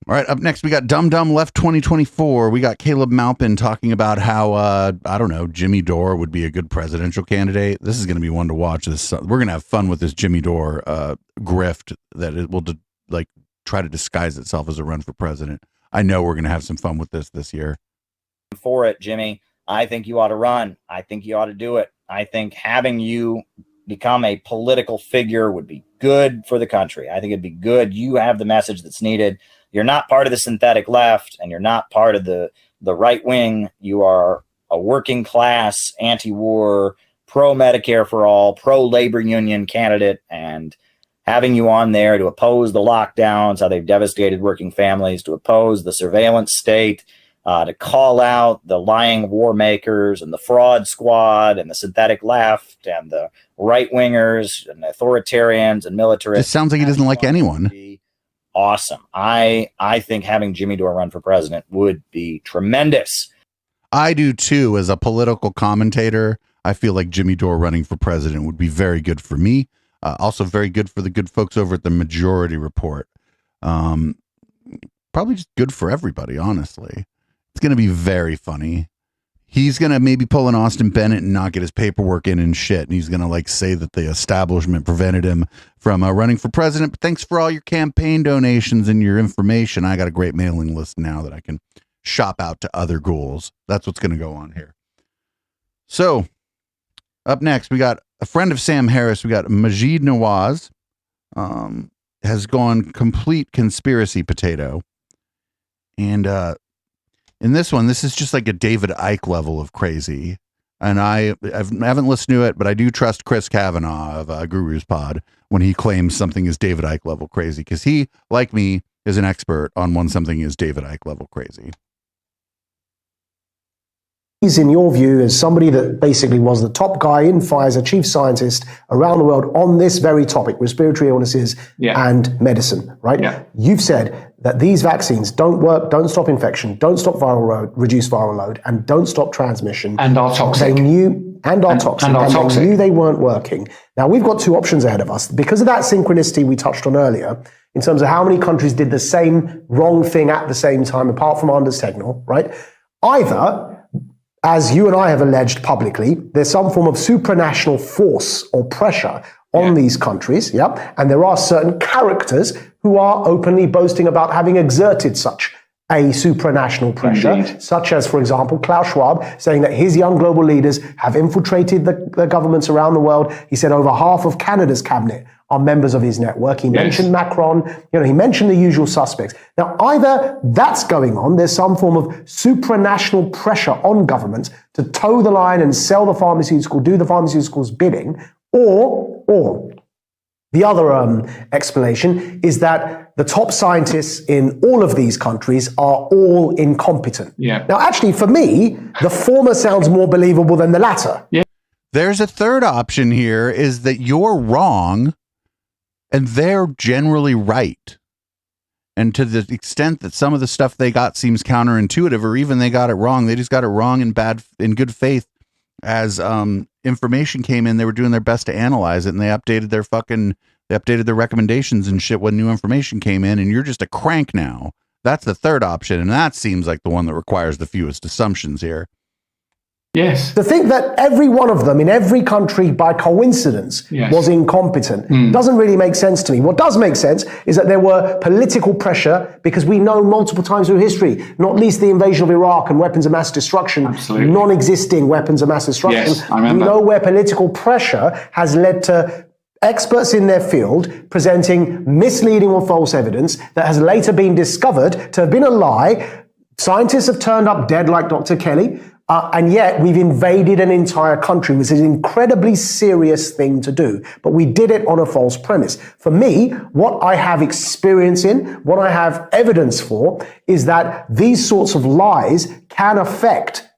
all right, up next we got Dum Dum Left 2024. We got Caleb Maupin talking about how I don't know, Jimmy Dore would be a good presidential candidate. This is going to be one to watch. We're going to have fun with this Jimmy Dore grift that it will try to disguise itself as a run for president. I know we're going to have some fun with this year. For it, Jimmy. I think you ought to run. I think you ought to do it. I think having you become a political figure would be good for the country. I think it'd be good. You have the message that's needed. You're not part of the synthetic left, and you're not part of the right wing. You are a working class, anti-war, pro-Medicare for all, pro-labor union candidate, and having you on there to oppose the lockdowns, how they've devastated working families, to oppose the surveillance state, to call out the lying war makers and the fraud squad and the synthetic left and the right wingers and authoritarians and militarists. It sounds like he doesn't like anyone. Awesome. I think having Jimmy Dore run for president would be tremendous. I do too. As a political commentator, I feel like Jimmy Dore running for president would be very good for me. Also very good for the good folks over at the Majority Report. Probably just good for everybody, honestly. It's going to be very funny. He's going to maybe pull an Austin Bennett and not get his paperwork in and shit. And he's going to say that the establishment prevented him from running for president. But thanks for all your campaign donations and your information. I got a great mailing list now that I can shop out to other ghouls. That's what's going to go on here. So up next, we got a friend of Sam Harris. We got Majid Nawaz, has gone complete conspiracy potato. And in this one, this is just like a David Icke level of crazy. And I haven't listened to it, but I do trust Chris Kavanaugh of Guru's Pod when he claims something is David Icke level crazy, because he, like me, is an expert on when something is David Icke level crazy. He's, in your view, as somebody that basically was the top guy in Pfizer, chief scientist around the world on this very topic, respiratory illnesses and medicine, right? Yeah. You've said that these vaccines don't work, don't stop infection, don't stop reduce viral load, and don't stop transmission. And are toxic. They knew, and are toxic. And they knew they weren't working. Now, we've got two options ahead of us. Because of that synchronicity we touched on earlier, in terms of how many countries did the same wrong thing at the same time, apart from Anders Tegnell, right? Either, as you and I have alleged publicly, there's some form of supranational force or pressure on these countries, and there are certain characters who are openly boasting about having exerted such a supranational pressure, such as, for example, Klaus Schwab saying that his young global leaders have infiltrated the governments around the world. He said over half of Canada's cabinet are members of his network. He mentioned Macron, he mentioned the usual suspects. Now, either that's going on, there's some form of supranational pressure on governments to toe the line and sell the pharmaceutical, do the pharmaceuticals bidding, or the other explanation is that the top scientists in all of these countries are all incompetent. Yeah. Now, actually, for me, the former sounds more believable than the latter. Yeah. There's a third option here, is that you're wrong and they're generally right. And to the extent that some of the stuff they got seems counterintuitive, or even they got it wrong, they just got it wrong in good faith. As information came in, they were doing their best to analyze it, and they updated their recommendations and shit when new information came in, and you're just a crank now. That's the third option, and that seems like the one that requires the fewest assumptions here. Yes. To think that every one of them in every country by coincidence was incompetent doesn't really make sense to me. What does make sense is that there were political pressure, because we know multiple times through history, not least the invasion of Iraq and weapons of mass destruction, non-existing weapons of mass destruction. Yes, I remember. We know where political pressure has led to experts in their field presenting misleading or false evidence that has later been discovered to have been a lie. Scientists have turned up dead like Dr. Kelly. And yet we've invaded an entire country, which is an incredibly serious thing to do. But we did it on a false premise. For me, what I have experience in, what I have evidence for, is that these sorts of lies can affect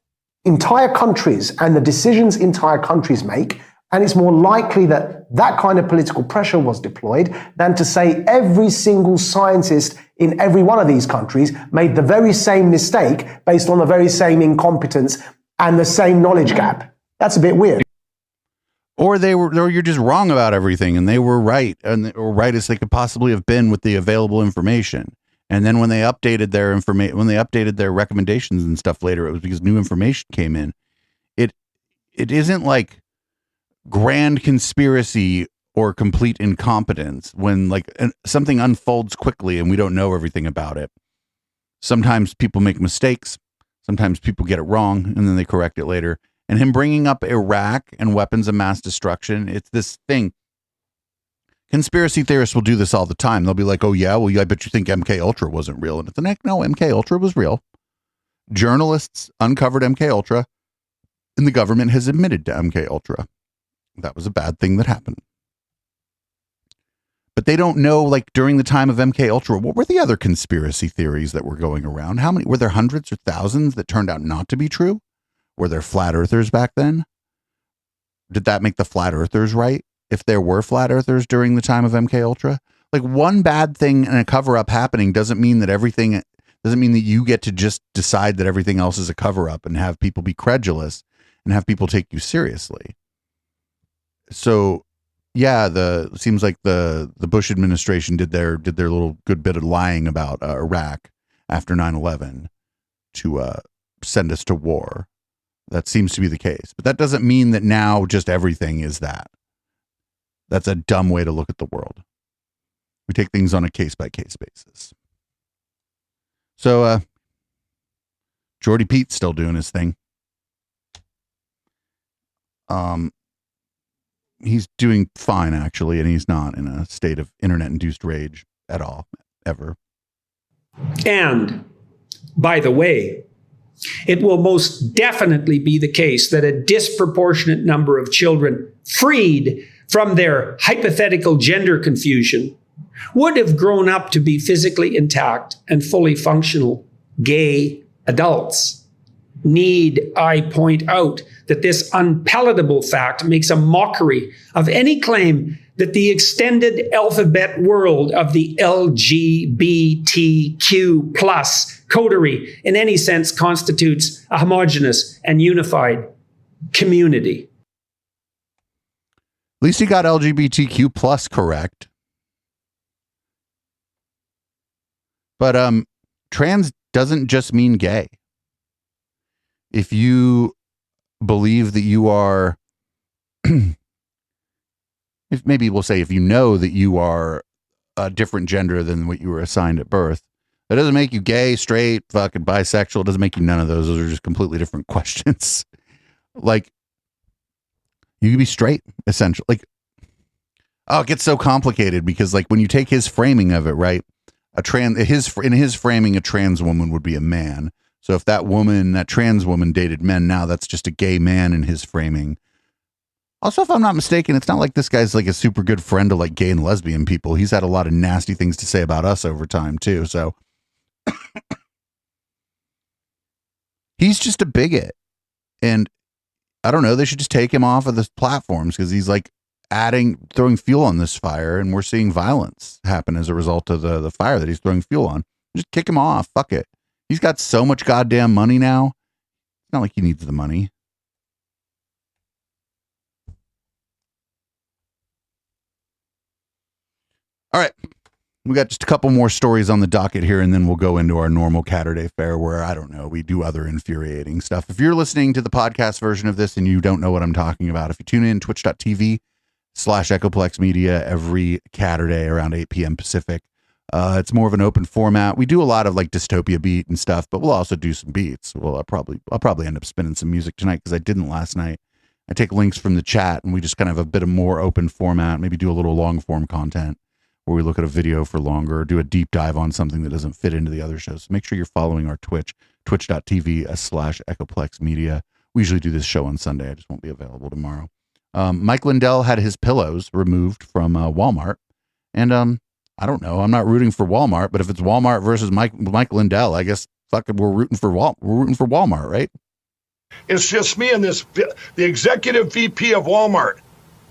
entire countries and the decisions entire countries make. And it's more likely that that kind of political pressure was deployed than to say every single scientist in every one of these countries made the very same mistake based on the very same incompetence and the same knowledge gap. That's a bit weird. Or you're just wrong about everything, and they were right, or right as they could possibly have been with the available information. And then when they updated their recommendations and stuff later, it was because new information came in. It isn't like grand conspiracy or complete incompetence when like something unfolds quickly and we don't know everything about it. Sometimes people make mistakes. Sometimes people get it wrong and then they correct it later. And him bringing up Iraq and weapons of mass destruction, it's this thing. Conspiracy theorists will do this all the time. They'll be like, oh yeah, well, I bet you think MK Ultra wasn't real. And it's like, no, MK Ultra was real. Journalists uncovered MK Ultra and the government has admitted to MK Ultra. That was a bad thing that happened. But they don't know, like, during the time of MK Ultra, what were the other conspiracy theories that were going around? How many, were there hundreds or thousands that turned out not to be true? Were there flat earthers back then? Did that make the flat earthers right? If there were flat earthers during the time of MK Ultra? Like, one bad thing and a cover-up happening doesn't mean that you get to just decide that everything else is a cover-up and have people be credulous and have people take you seriously. So, yeah, seems like the Bush administration did their little good bit of lying about Iraq after 9/11 to send us to war. That seems to be the case, but that doesn't mean that now just everything is that. That's a dumb way to look at the world. We take things on a case by case basis. So, Jordy Pete's still doing his thing. He's doing fine, actually, and he's not in a state of internet-induced rage at all, ever. And, by the way, it will most definitely be the case that a disproportionate number of children freed from their hypothetical gender confusion would have grown up to be physically intact and fully functional gay adults. Need I point out that this unpalatable fact makes a mockery of any claim that the extended alphabet world of the LGBTQ plus coterie in any sense constitutes a homogeneous and unified community. At least he got LGBTQ plus correct. But trans doesn't just mean gay. If you believe that you are, if you know that you are a different gender than what you were assigned at birth, that doesn't make you gay, straight, fucking bisexual. It doesn't make you none of those. Those are just completely different questions. Like, you can be straight, essentially. Like, oh, it gets so complicated because, like, when you take his framing of it, right? In his framing, a trans woman would be a man. So if that trans woman dated men now, that's just a gay man in his framing. Also, if I'm not mistaken, it's not like this guy's like a super good friend to like gay and lesbian people. He's had a lot of nasty things to say about us over time too. So he's just a bigot. And I don't know, they should just take him off of the platforms because he's like throwing fuel on this fire, and we're seeing violence happen as a result of the fire that he's throwing fuel on. Just kick him off. Fuck it. He's got so much goddamn money now. It's not like he needs the money. All right. We got just a couple more stories on the docket here, and then we'll go into our normal Caturday fare where, I don't know, we do other infuriating stuff. If you're listening to the podcast version of this and you don't know what I'm talking about, if you tune in twitch.tv/Echoplex Media every Caturday around 8 p.m. Pacific, it's more of an open format. We do a lot of like dystopia beat and stuff, but we'll also do some beats. Well, I'll probably end up spinning some music tonight because I didn't last night. I take links from the chat and we just kind of have a bit of more open format, maybe do a little long form content where we look at a video for longer, or do a deep dive on something that doesn't fit into the other shows. So make sure you're following our Twitch, twitch.tv/Echoplex Media. We usually do this show on Sunday. I just won't be available tomorrow. Mike Lindell had his pillows removed from Walmart. And I don't know. I'm not rooting for Walmart, but if it's Walmart versus Mike Lindell, I guess we're rooting for Walmart, right? It's just me and the executive VP of Walmart.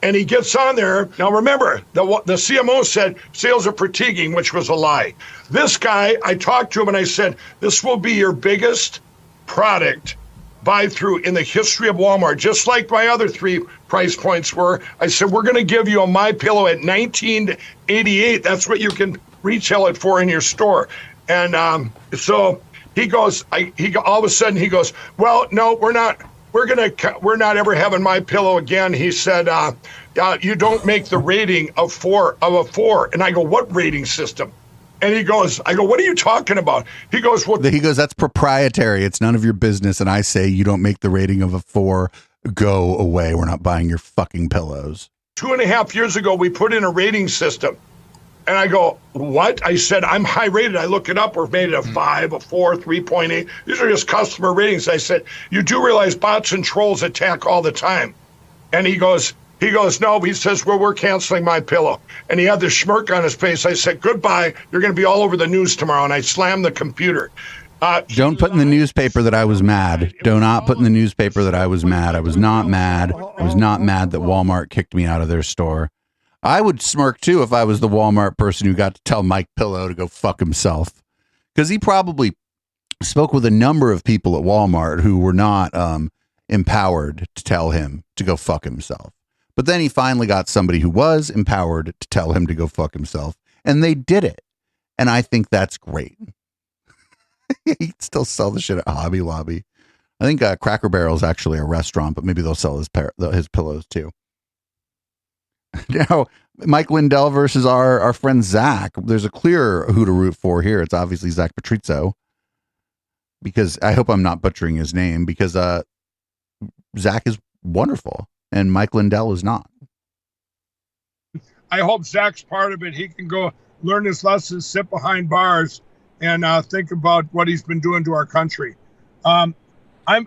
And he gets on there. Now, remember, the CMO said sales are fatiguing, which was a lie. This guy, I talked to him and I said, this will be your biggest product buy-through in the history of Walmart, just like my other 3 price points were. I said, we're going to give you a MyPillow at $19.88. That's what you can retail it for in your store. And so he goes, all of a sudden he goes, well, no, we're not ever having MyPillow again. He said, you don't make the rating of a 4. And I go, what rating system? And I go, what are you talking about? He goes, that's proprietary. It's none of your business. And I say, you don't make the rating of a 4. Go away. We're not buying your fucking pillows. 2.5 years ago, we put in a rating system. And I go, what? I said, I'm high rated. I look it up. We're made a 5, a 4, 3.8. These are just customer ratings. I said, you do realize bots and trolls attack all the time. And he goes, no. He says, well, we're canceling MyPillow. And he had this smirk on his face. I said, goodbye. You're going to be all over the news tomorrow. And I slammed the computer. Don't put in the newspaper that I was mad. Do not put in the newspaper that I was mad. I was not mad. I was not mad that Walmart kicked me out of their store. I would smirk too if I was the Walmart person who got to tell Mike Pillow to go fuck himself, because he probably spoke with a number of people at Walmart who were not empowered to tell him to go fuck himself. But then he finally got somebody who was empowered to tell him to go fuck himself, and they did it. And I think that's great. He'd still sell the shit at Hobby Lobby. I think Cracker Barrel is actually a restaurant, but maybe they'll sell his pillows too. Now, Mike Lindell versus our friend Zach. There's a clear who to root for here. It's obviously Zach Patrizio, because I hope I'm not butchering his name, because Zach is wonderful and Mike Lindell is not. I hope Zach's part of it. He can go learn his lessons, sit behind bars, and think about what he's been doing to our country.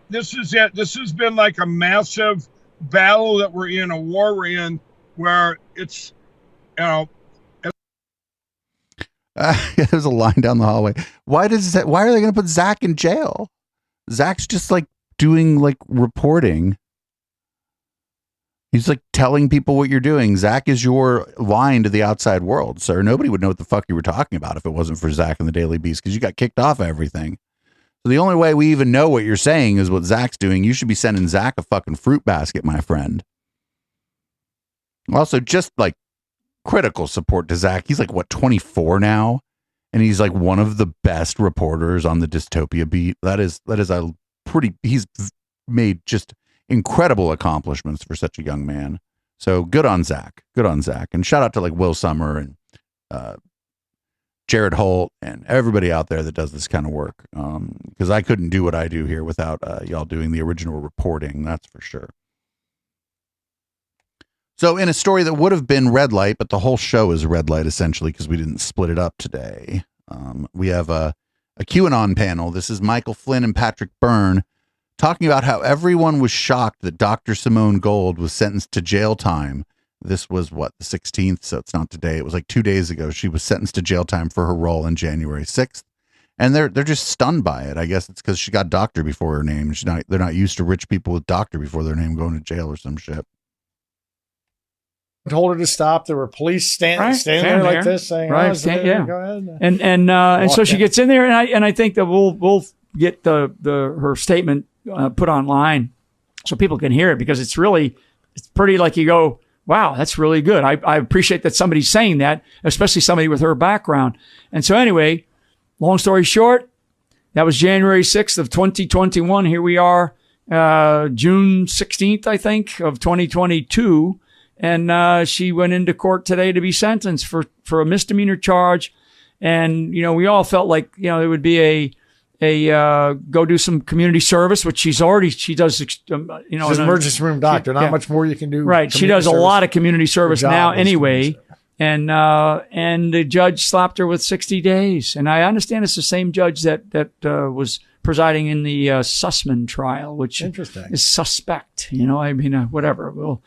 This is it. This has been like a massive battle that we're in, a war we're in, where it's, there's a line down the hallway. Why are they going to put Zach in jail? Zach's just like doing like reporting. He's like telling people what you're doing. Zach is your line to the outside world, sir. Nobody would know what the fuck you were talking about if it wasn't for Zach and the Daily Beast, because you got kicked off of everything. So the only way we even know what you're saying is what Zach's doing. You should be sending Zach a fucking fruit basket, my friend. Also, just like critical support to Zach. He's like, what, 24 now? And he's like one of the best reporters on the dystopia beat. That is he's made just incredible accomplishments for such a young man. So good on Zach. Good on Zach. And shout out to like Will Summer and Jared Holt and everybody out there that does this kind of work. Because I couldn't do what I do here without y'all doing the original reporting. That's for sure. So in a story that would have been red light, but the whole show is red light essentially because we didn't split it up today. We have a QAnon panel. This is Michael Flynn and Patrick Byrne talking about how everyone was shocked that Dr. Simone Gold was sentenced to jail time. This was the 16th, so it's not today. It was like 2 days ago. She was sentenced to jail time for her role on January 6th. And they're just stunned by it. I guess it's because she got doctor before her name. They're not used to rich people with doctor before their name going to jail or some shit. told her to stop. There were police standing there like this, saying, right, go ahead. And so she gets in there, and I think that we'll get her statement put online so people can hear it, because it's pretty, like, you go, wow, that's really good. I appreciate that somebody's saying that, especially somebody with her background. And so anyway, long story short, that was January 6th of 2021. Here we are, June 16th, I think, of 2022. And she went into court today to be sentenced for a misdemeanor charge. And, we all felt like, it would be a go do some community service, which she does, she's an emergency room doctor. Not much more you can do. Right. She does a lot of community service now anyway. And the judge slapped her with 60 days. And I understand it's the same judge that was presiding in the Sussman trial, which is suspect, whatever. Well,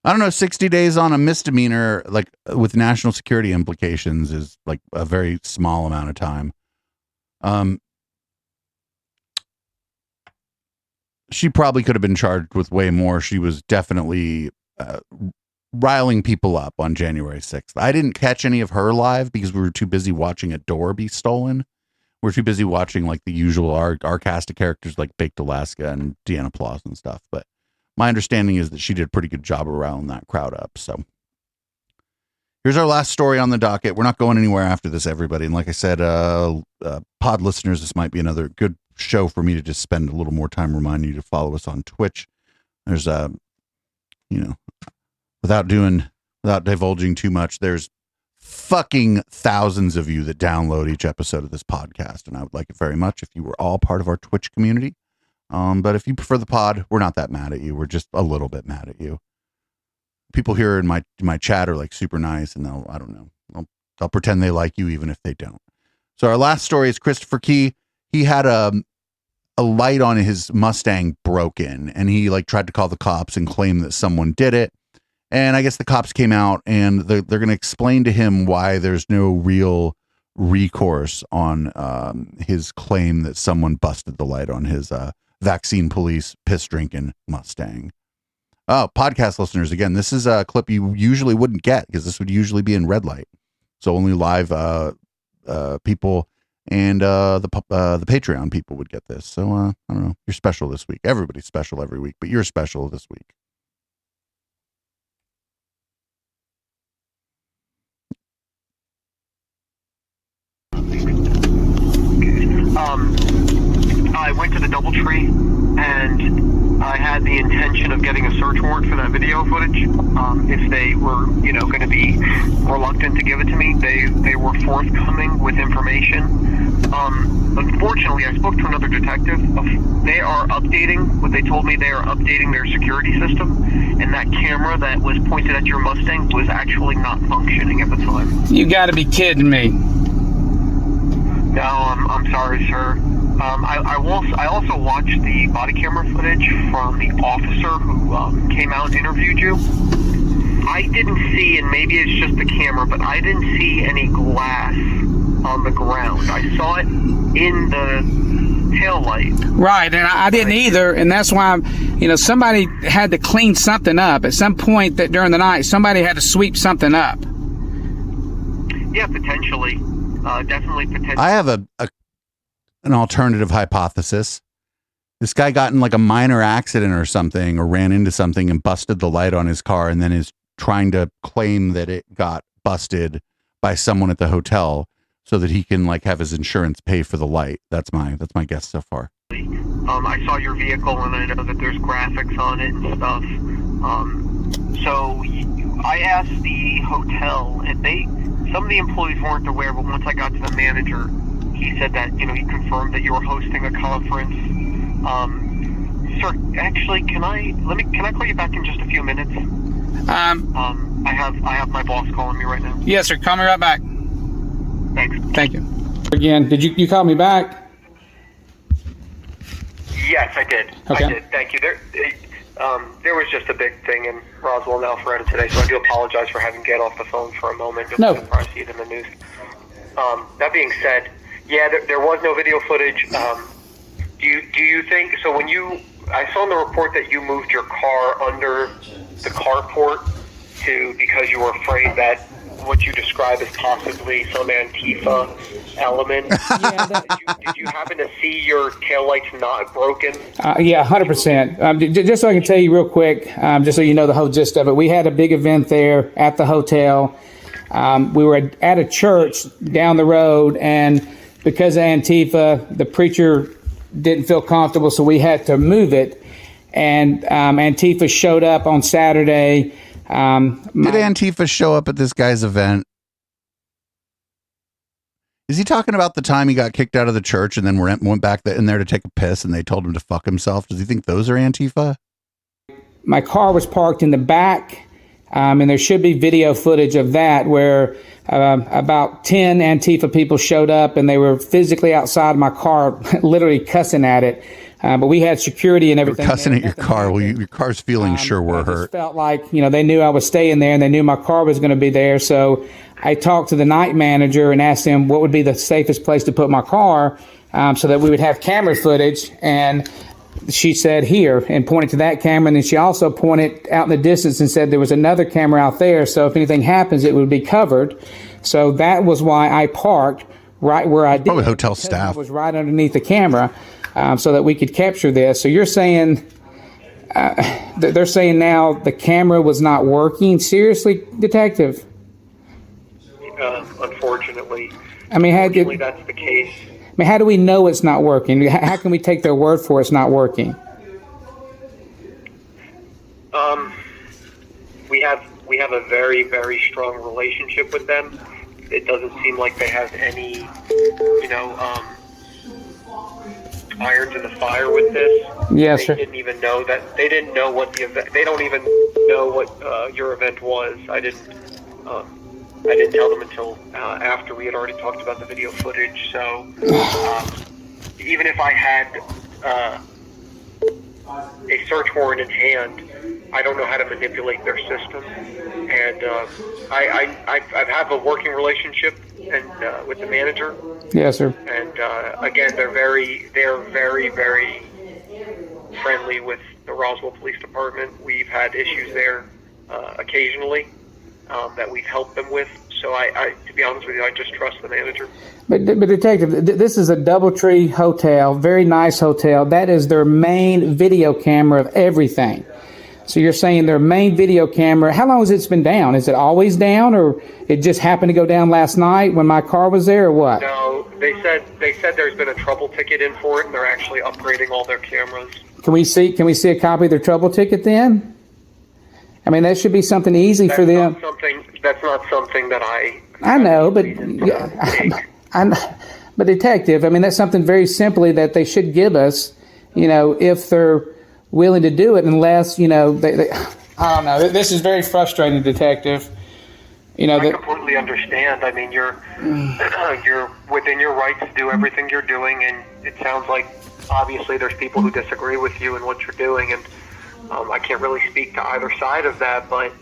I don't know, 60 days on a misdemeanor, like with national security implications, is like a very small amount of time. She probably could have been charged with way more. She was definitely riling people up on January 6th. I didn't catch any of her live because we were too busy watching a door be stolen. We're too busy watching like the usual, our cast of characters like Baked Alaska and Deanna Plaus and stuff. But my understanding is that she did a pretty good job around that crowd up. So here's our last story on the docket. We're not going anywhere after this, everybody. And like I said, pod listeners, this might be another good show for me to just spend a little more time reminding you to follow us on Twitch. There's without divulging too much, there's fucking thousands of you that download each episode of this podcast. And I would like it very much if you were all part of our Twitch community. But if you prefer the pod, we're not that mad at you. We're just a little bit mad at you. People here in my chat are like super nice, and they'll pretend they like you even if they don't. So our last story is Christopher Key. He had a light on his Mustang broken, and he like tried to call the cops and claim that someone did it. And I guess the cops came out, and they're going to explain to him why there's no real recourse on his claim that someone busted the light on his vaccine police piss drinking Mustang. Oh, podcast listeners, again, this is a clip you usually wouldn't get because this would usually be in red light. So only live people and the Patreon people would get this. So I don't know. You're special this week. Everybody's special every week, but you're special this week. I went to the DoubleTree and I had the intention of getting a search warrant for that video footage. If they were, going to be reluctant to give it to me, they were forthcoming with information. Unfortunately, I spoke to another detective. They are updating, what they told me, they are updating their security system, and that camera that was pointed at your Mustang was actually not functioning at the time. You gotta be kidding me. No, I'm sorry, sir. I also watched the body camera footage from the officer who came out and interviewed you. I didn't see, and maybe it's just the camera, but I didn't see any glass on the ground. I saw it in the taillight. Right, and I didn't either, and that's why, somebody had to clean something up. At some point that during the night, somebody had to sweep something up. Yeah, potentially. Definitely potentially. I have an alternative hypothesis. This guy got in like a minor accident or something, or ran into something and busted the light on his car, and then is trying to claim that it got busted by someone at the hotel so that he can like have his insurance pay for the light. That's my guess so far. I saw your vehicle and I know that there's graphics on it and stuff. So I asked the hotel, and some of the employees weren't aware, but once I got to the manager, he said that, he confirmed that you were hosting a conference. Sir, actually, can I call you back in just a few minutes? I have my boss calling me right now. Yes, sir. Call me right back. Thanks. Thank you. Again, did you call me back? Yes, I did. Okay. I did. Thank you. There was just a big thing in Roswell and Alpharetta today, so I do apologize for having to get off the phone for a moment. Just to probably see it in the news. That being said, yeah, there was no video footage. Do you think so? When you I saw in the report that you moved your car under the carport because you were afraid that what you describe as possibly some Antifa element. Did you happen to see your taillights not broken? Yeah, 100%. Just so I can tell you real quick, just so you know the whole gist of it, we had a big event there at the hotel. We were at a church down the road, and because of Antifa, the preacher didn't feel comfortable, so we had to move it. And Antifa showed up on Saturday. Did Antifa show up at this guy's event? Is he talking about the time he got kicked out of the church and then went back in there to take a piss and they told him to fuck himself? Does he think those are Antifa? My car was parked in the back, and there should be video footage of that where about 10 Antifa people showed up and they were physically outside my car, literally cussing at it. But we had security and everything. Cussing at your car. Well, your car's feelings sure were hurt. Felt like, they knew I was staying there and they knew my car was going to be there. So I talked to the night manager and asked him what would be the safest place to put my car so that we would have camera footage. And she said here and pointed to that camera. And then she also pointed out in the distance and said there was another camera out there. So if anything happens, it would be covered. So that was why I parked right where I did. Probably hotel staff. I was right underneath the camera. So that we could capture this. So you're saying they're saying now the camera was not working? Seriously, detective? Unfortunately. I mean, unfortunately, that's the case. I mean, how do we know it's not working? How can we take their word for it's not working? We have a very, very strong relationship with them. It doesn't seem like they have any, irons in the fire with this. Yes, sir. They didn't even know that. They didn't know what the event. They don't even know what your event was. I didn't tell them until after we had already talked about the video footage. So even if I had a search warrant in hand, I don't know how to manipulate their system. And I have a working relationship with the manager. Yes, sir. And again, they're very, very friendly with the Roswell Police Department. We've had issues there occasionally that we've helped them with. So I, to be honest with you, I just trust the manager. But detective, this is a DoubleTree hotel, very nice hotel. That is their main video camera of everything. So you're saying their main video camera, how long has it been down? Is it always down, or it just happened to go down last night when my car was there, or what? No, they said there's been a trouble ticket in for it, and they're actually upgrading all their cameras. Can we see a copy of their trouble ticket then? I mean, that should be something easy for them. That's not something that I know, but but detective, I mean, that's something very simply that they should give us, if they're willing to do it, unless, they I don't know. This is very frustrating, detective. I completely understand. I mean, you're within your rights to do everything you're doing, and it sounds like obviously there's people who disagree with you and what you're doing, and I can't really speak to either side of that, but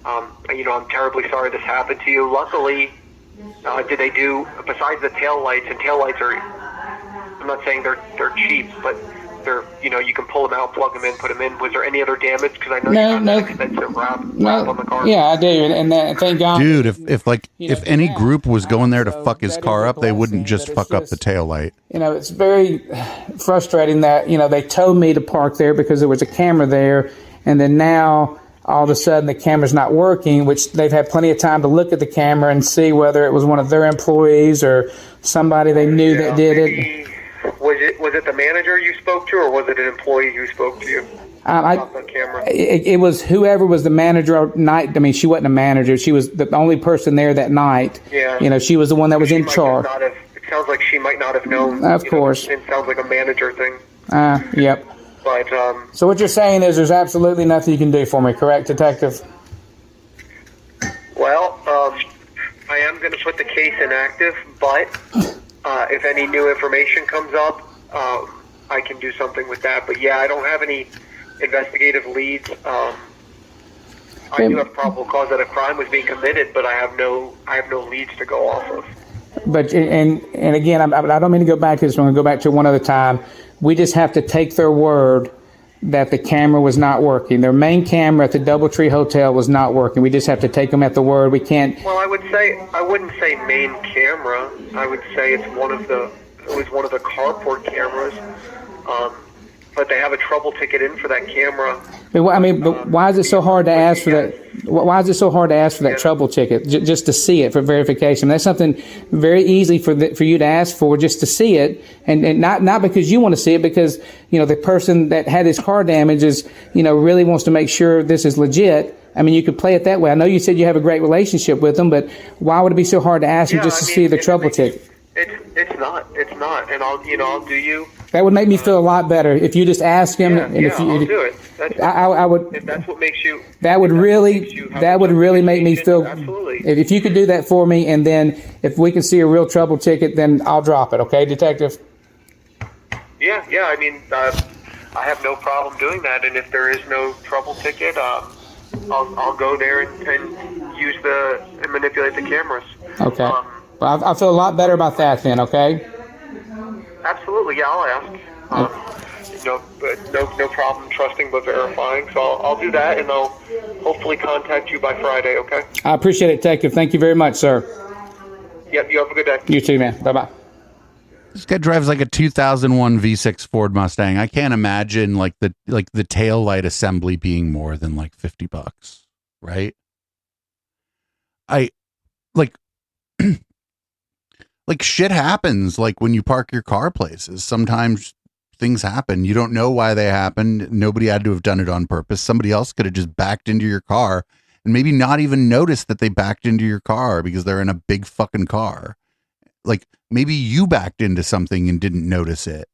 I'm terribly sorry this happened to you. Luckily, did they do, besides the taillights, and taillights are, I'm not saying they're cheap, but they're, you can pull them out, plug them in, put them in. Was there any other damage? Because I know you have that expensive wrap on the car. Yeah, I do, and thank God. Dude, if any group was going there to fuck his car up, they wouldn't just fuck up the taillight. It's very frustrating that, they told me to park there because there was a camera there, and then now all of a sudden the camera's not working, which they've had plenty of time to look at the camera and see whether it was one of their employees or somebody they knew that did it. Was it the manager you spoke to, or was it an employee who spoke to you? It was whoever was the manager night. I mean, she wasn't a manager. She was the only person there that night. Yeah. She was the one that was in charge. It sounds like she might not have known. Of course. It sounds like a manager thing. Yep. But so what you're saying is there's absolutely nothing you can do for me, correct, detective? Well, I am going to put the case inactive, but if any new information comes up, I can do something with that. But yeah, I don't have any investigative leads. I do have probable cause that a crime was being committed, but I have no leads to go off of. But and again, I don't mean to go back to this. I'm going to go back to one other time. We just have to take their word that the camera was not working. Their main camera at the Doubletree Hotel was not working. We just have to take them at the word. We can't. Well, I wouldn't say main camera. I would say it was one of the carport cameras. But they have a trouble ticket in for that camera. But why is it so hard to ask for that? Why is it so hard to ask for that trouble ticket just to see it for verification? That's something very easy for you to ask for, just to see it, and not because you want to see it, because the person that had his car damage is really wants to make sure this is legit. I mean, you could play it that way. I know you said you have a great relationship with them, but why would it be so hard to ask you just to see the trouble ticket? It's not, and I'll do you. That would make me feel a lot better if you just ask him. I'll do it. I would. If that's what makes you. That would really make me feel. Absolutely. If you could do that for me, and then if we can see a real trouble ticket, then I'll drop it. Okay, Detective. Yeah. I mean, I have no problem doing that, and if there is no trouble ticket, I'll go there and use and manipulate the cameras. Okay. Well, I feel a lot better about that then. Okay. Absolutely, yeah, I'll ask. No problem trusting but verifying. So I'll do that, and I'll hopefully contact you by Friday. Okay. I appreciate it, Detective. Thank you very much, sir. Yep. You have a good day. You too, man. Bye bye. This guy drives like a 2001 V6 Ford Mustang. I can't imagine like the tail light assembly being more than like $50, right? Like shit happens, like when you park your car places. Sometimes things happen. You don't know why they happened. Nobody had to have done it on purpose. Somebody else could have just backed into your car and maybe not even noticed that they backed into your car because they're in a big fucking car. Like maybe you backed into something and didn't notice it.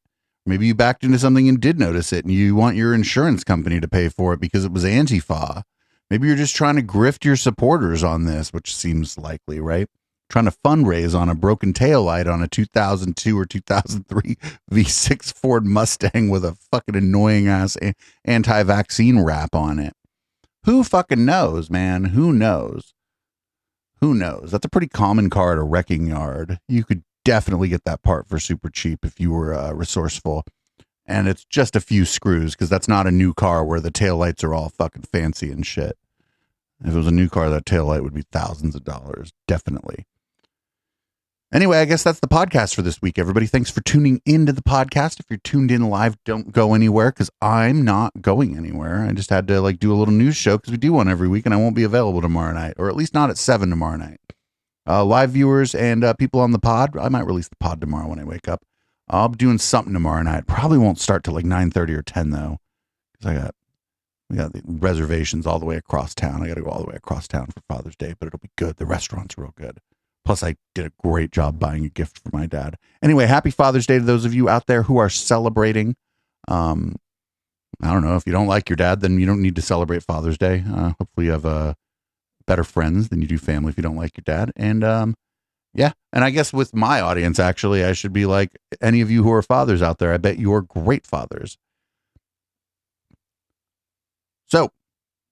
Maybe you backed into something and did notice it and you want your insurance company to pay for it because it was Antifa. Maybe you're just trying to grift your supporters on this, which seems likely, right? Trying to fundraise on a broken taillight on a 2002 or 2003 V6 Ford Mustang with a fucking annoying ass anti-vaccine wrap on it. Who fucking knows, man? Who knows? Who knows? That's a pretty common car at a wrecking yard. You could definitely get that part for super cheap if you were resourceful. And it's just a few screws because that's not a new car where the taillights are all fucking fancy and shit. If it was a new car, that taillight would be thousands of dollars. Definitely. Anyway, I guess that's the podcast for this week, everybody. Thanks for tuning into the podcast. If you're tuned in live, don't go anywhere because I'm not going anywhere. I just had to do a little news show because we do one every week and I won't be available tomorrow night, or at least not at 7 tomorrow night. Live viewers and people on the pod, I might release the pod tomorrow when I wake up. I'll be doing something tomorrow night. Probably won't start till 9:30 or 10 though, because we got the reservations all the way across town. I got to go all the way across town for Father's Day, but it'll be good. The restaurant's real good. Plus, I did a great job buying a gift for my dad. Anyway, happy Father's Day to those of you out there who are celebrating. I don't know. If you don't like your dad, then you don't need to celebrate Father's Day. Hopefully you have better friends than you do family if you don't like your dad. And yeah, and I guess with my audience, actually, I should be like, any of you who are fathers out there, I bet you're great fathers. So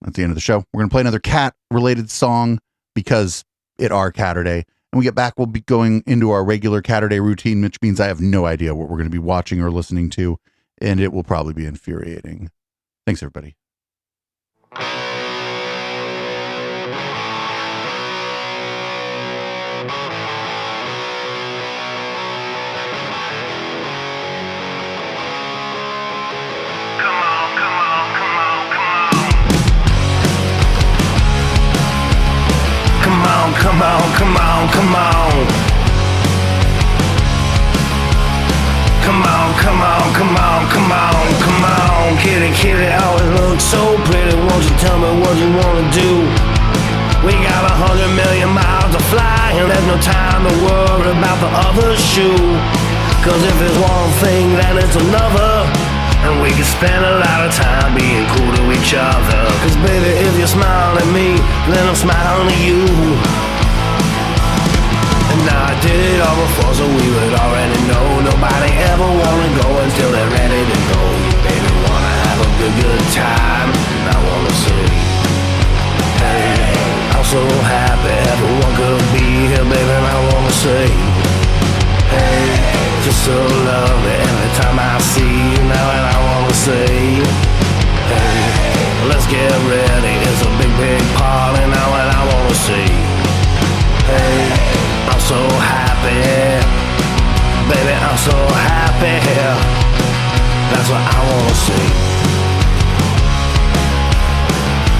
that's the end of the show. We're going to play another cat-related song because it are Caturday. When we get back, we'll be going into our regular Caturday routine, which means I have no idea what we're going to be watching or listening to, and it will probably be infuriating. Thanks, everybody. Come on, come on, come on. Come on, come on, come on, come on, come on. Kitty, kitty, oh, it looks so pretty. Won't you tell me what you wanna do? We got 100 million miles to fly, and there's no time to worry about the other shoe. Cause if it's one thing, then it's another. And we can spend a lot of time being cool to each other. Cause baby, if you smile at me, then I'm smiling at you. And I did it all before, so we would already know. Nobody ever wanna go until they're ready to go. Baby, wanna have a good time, and I wanna say, hey, I'm so happy everyone could be here, baby, and I wanna say, hey, just so lovely every time I see you now, and I wanna say let's get ready. It's a big, big party now and I wanna see. Hey, I'm so happy. Baby, I'm so happy. That's what I wanna see.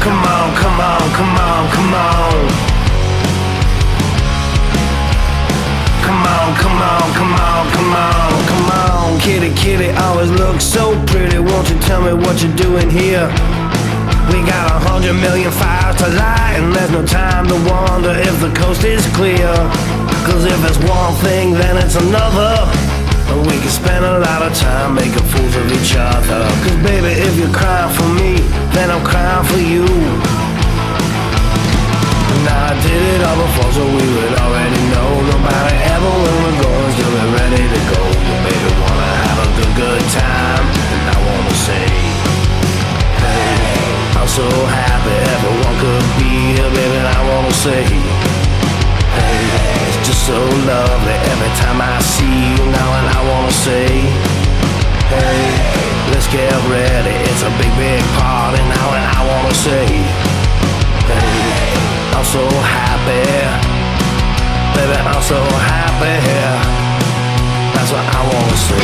Come on, come on, come on, come on. Come on, come on, come on, come on, come on. Kitty, kitty, always look so pretty. Won't you tell me what you're doing here? We got 100 million fires to light, and there's no time to wonder if the coast is clear. Cause if it's one thing, then it's another. And we can spend a lot of time making fools of each other. Cause baby, if you're crying for me, then I'm crying for you. And I did it all before, so we would already know. Nobody ever when we're going till we're ready to go. But baby, wanna have a good, good time. And I wanna say, hey, I'm so happy everyone could be here, baby. I wanna say, hey, it's just so lovely every time I see you now, and I wanna say, hey, let's get ready. It's a big, big party now, and I wanna say, hey, I'm so happy, baby. I'm so happy. That's what I wanna say.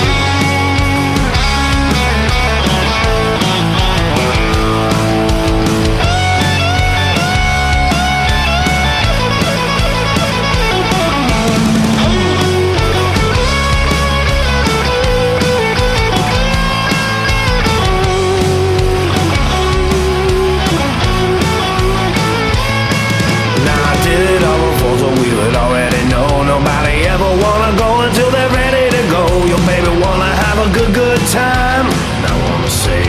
Nobody ever wanna go until they're ready to go. Your baby wanna have a good, good time. And I wanna say,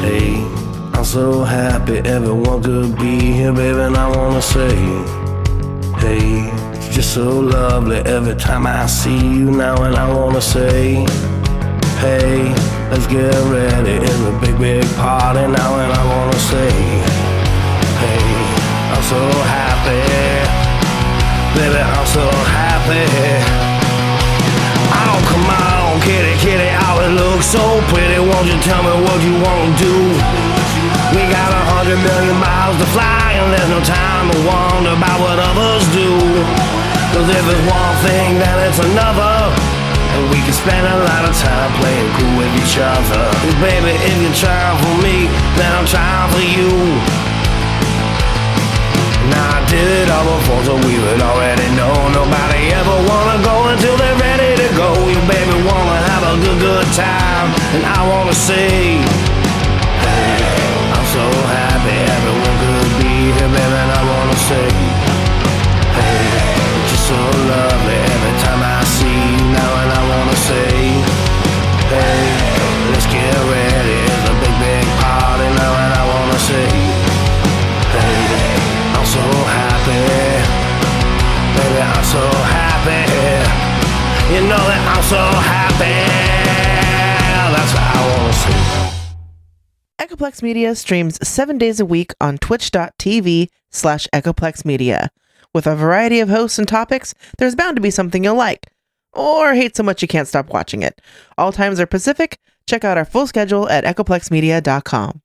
hey, I'm so happy everyone could be here, baby. And I wanna say, hey, it's just so lovely every time I see you now. And I wanna say, hey, let's get ready. It's a big, big party now. And I wanna say, hey, I'm so happy. Baby, I'm so happy. Oh, come on, kitty, kitty, always look so pretty. Won't you tell me what you wanna do? We got 100 million miles to fly, and there's no time to wonder about what others do. Cause if it's one thing, then it's another. And we can spend a lot of time playing cool with each other. Cause baby, if you're trying for me, then I'm trying for you. Now I did it all before, so we would already know. Nobody ever wanna go until they're ready to go. Your baby wanna have a good, good time. And I wanna say, hey, I'm so happy everyone could be here, baby. And I wanna say, hey, it's just so lovely every time I see you now. And I wanna say, hey, let's get ready. It's a big, big party now. And I wanna say, hey, I'm so happy, baby, I'm so happy. You know that I'm so happy. That's what I want to see. Echoplex Media streams 7 days a week on twitch.tv/Echoplex Media. With a variety of hosts and topics, there's bound to be something you'll like. Or hate so much you can't stop watching it. All times are Pacific. Check out our full schedule at echoplexmedia.com.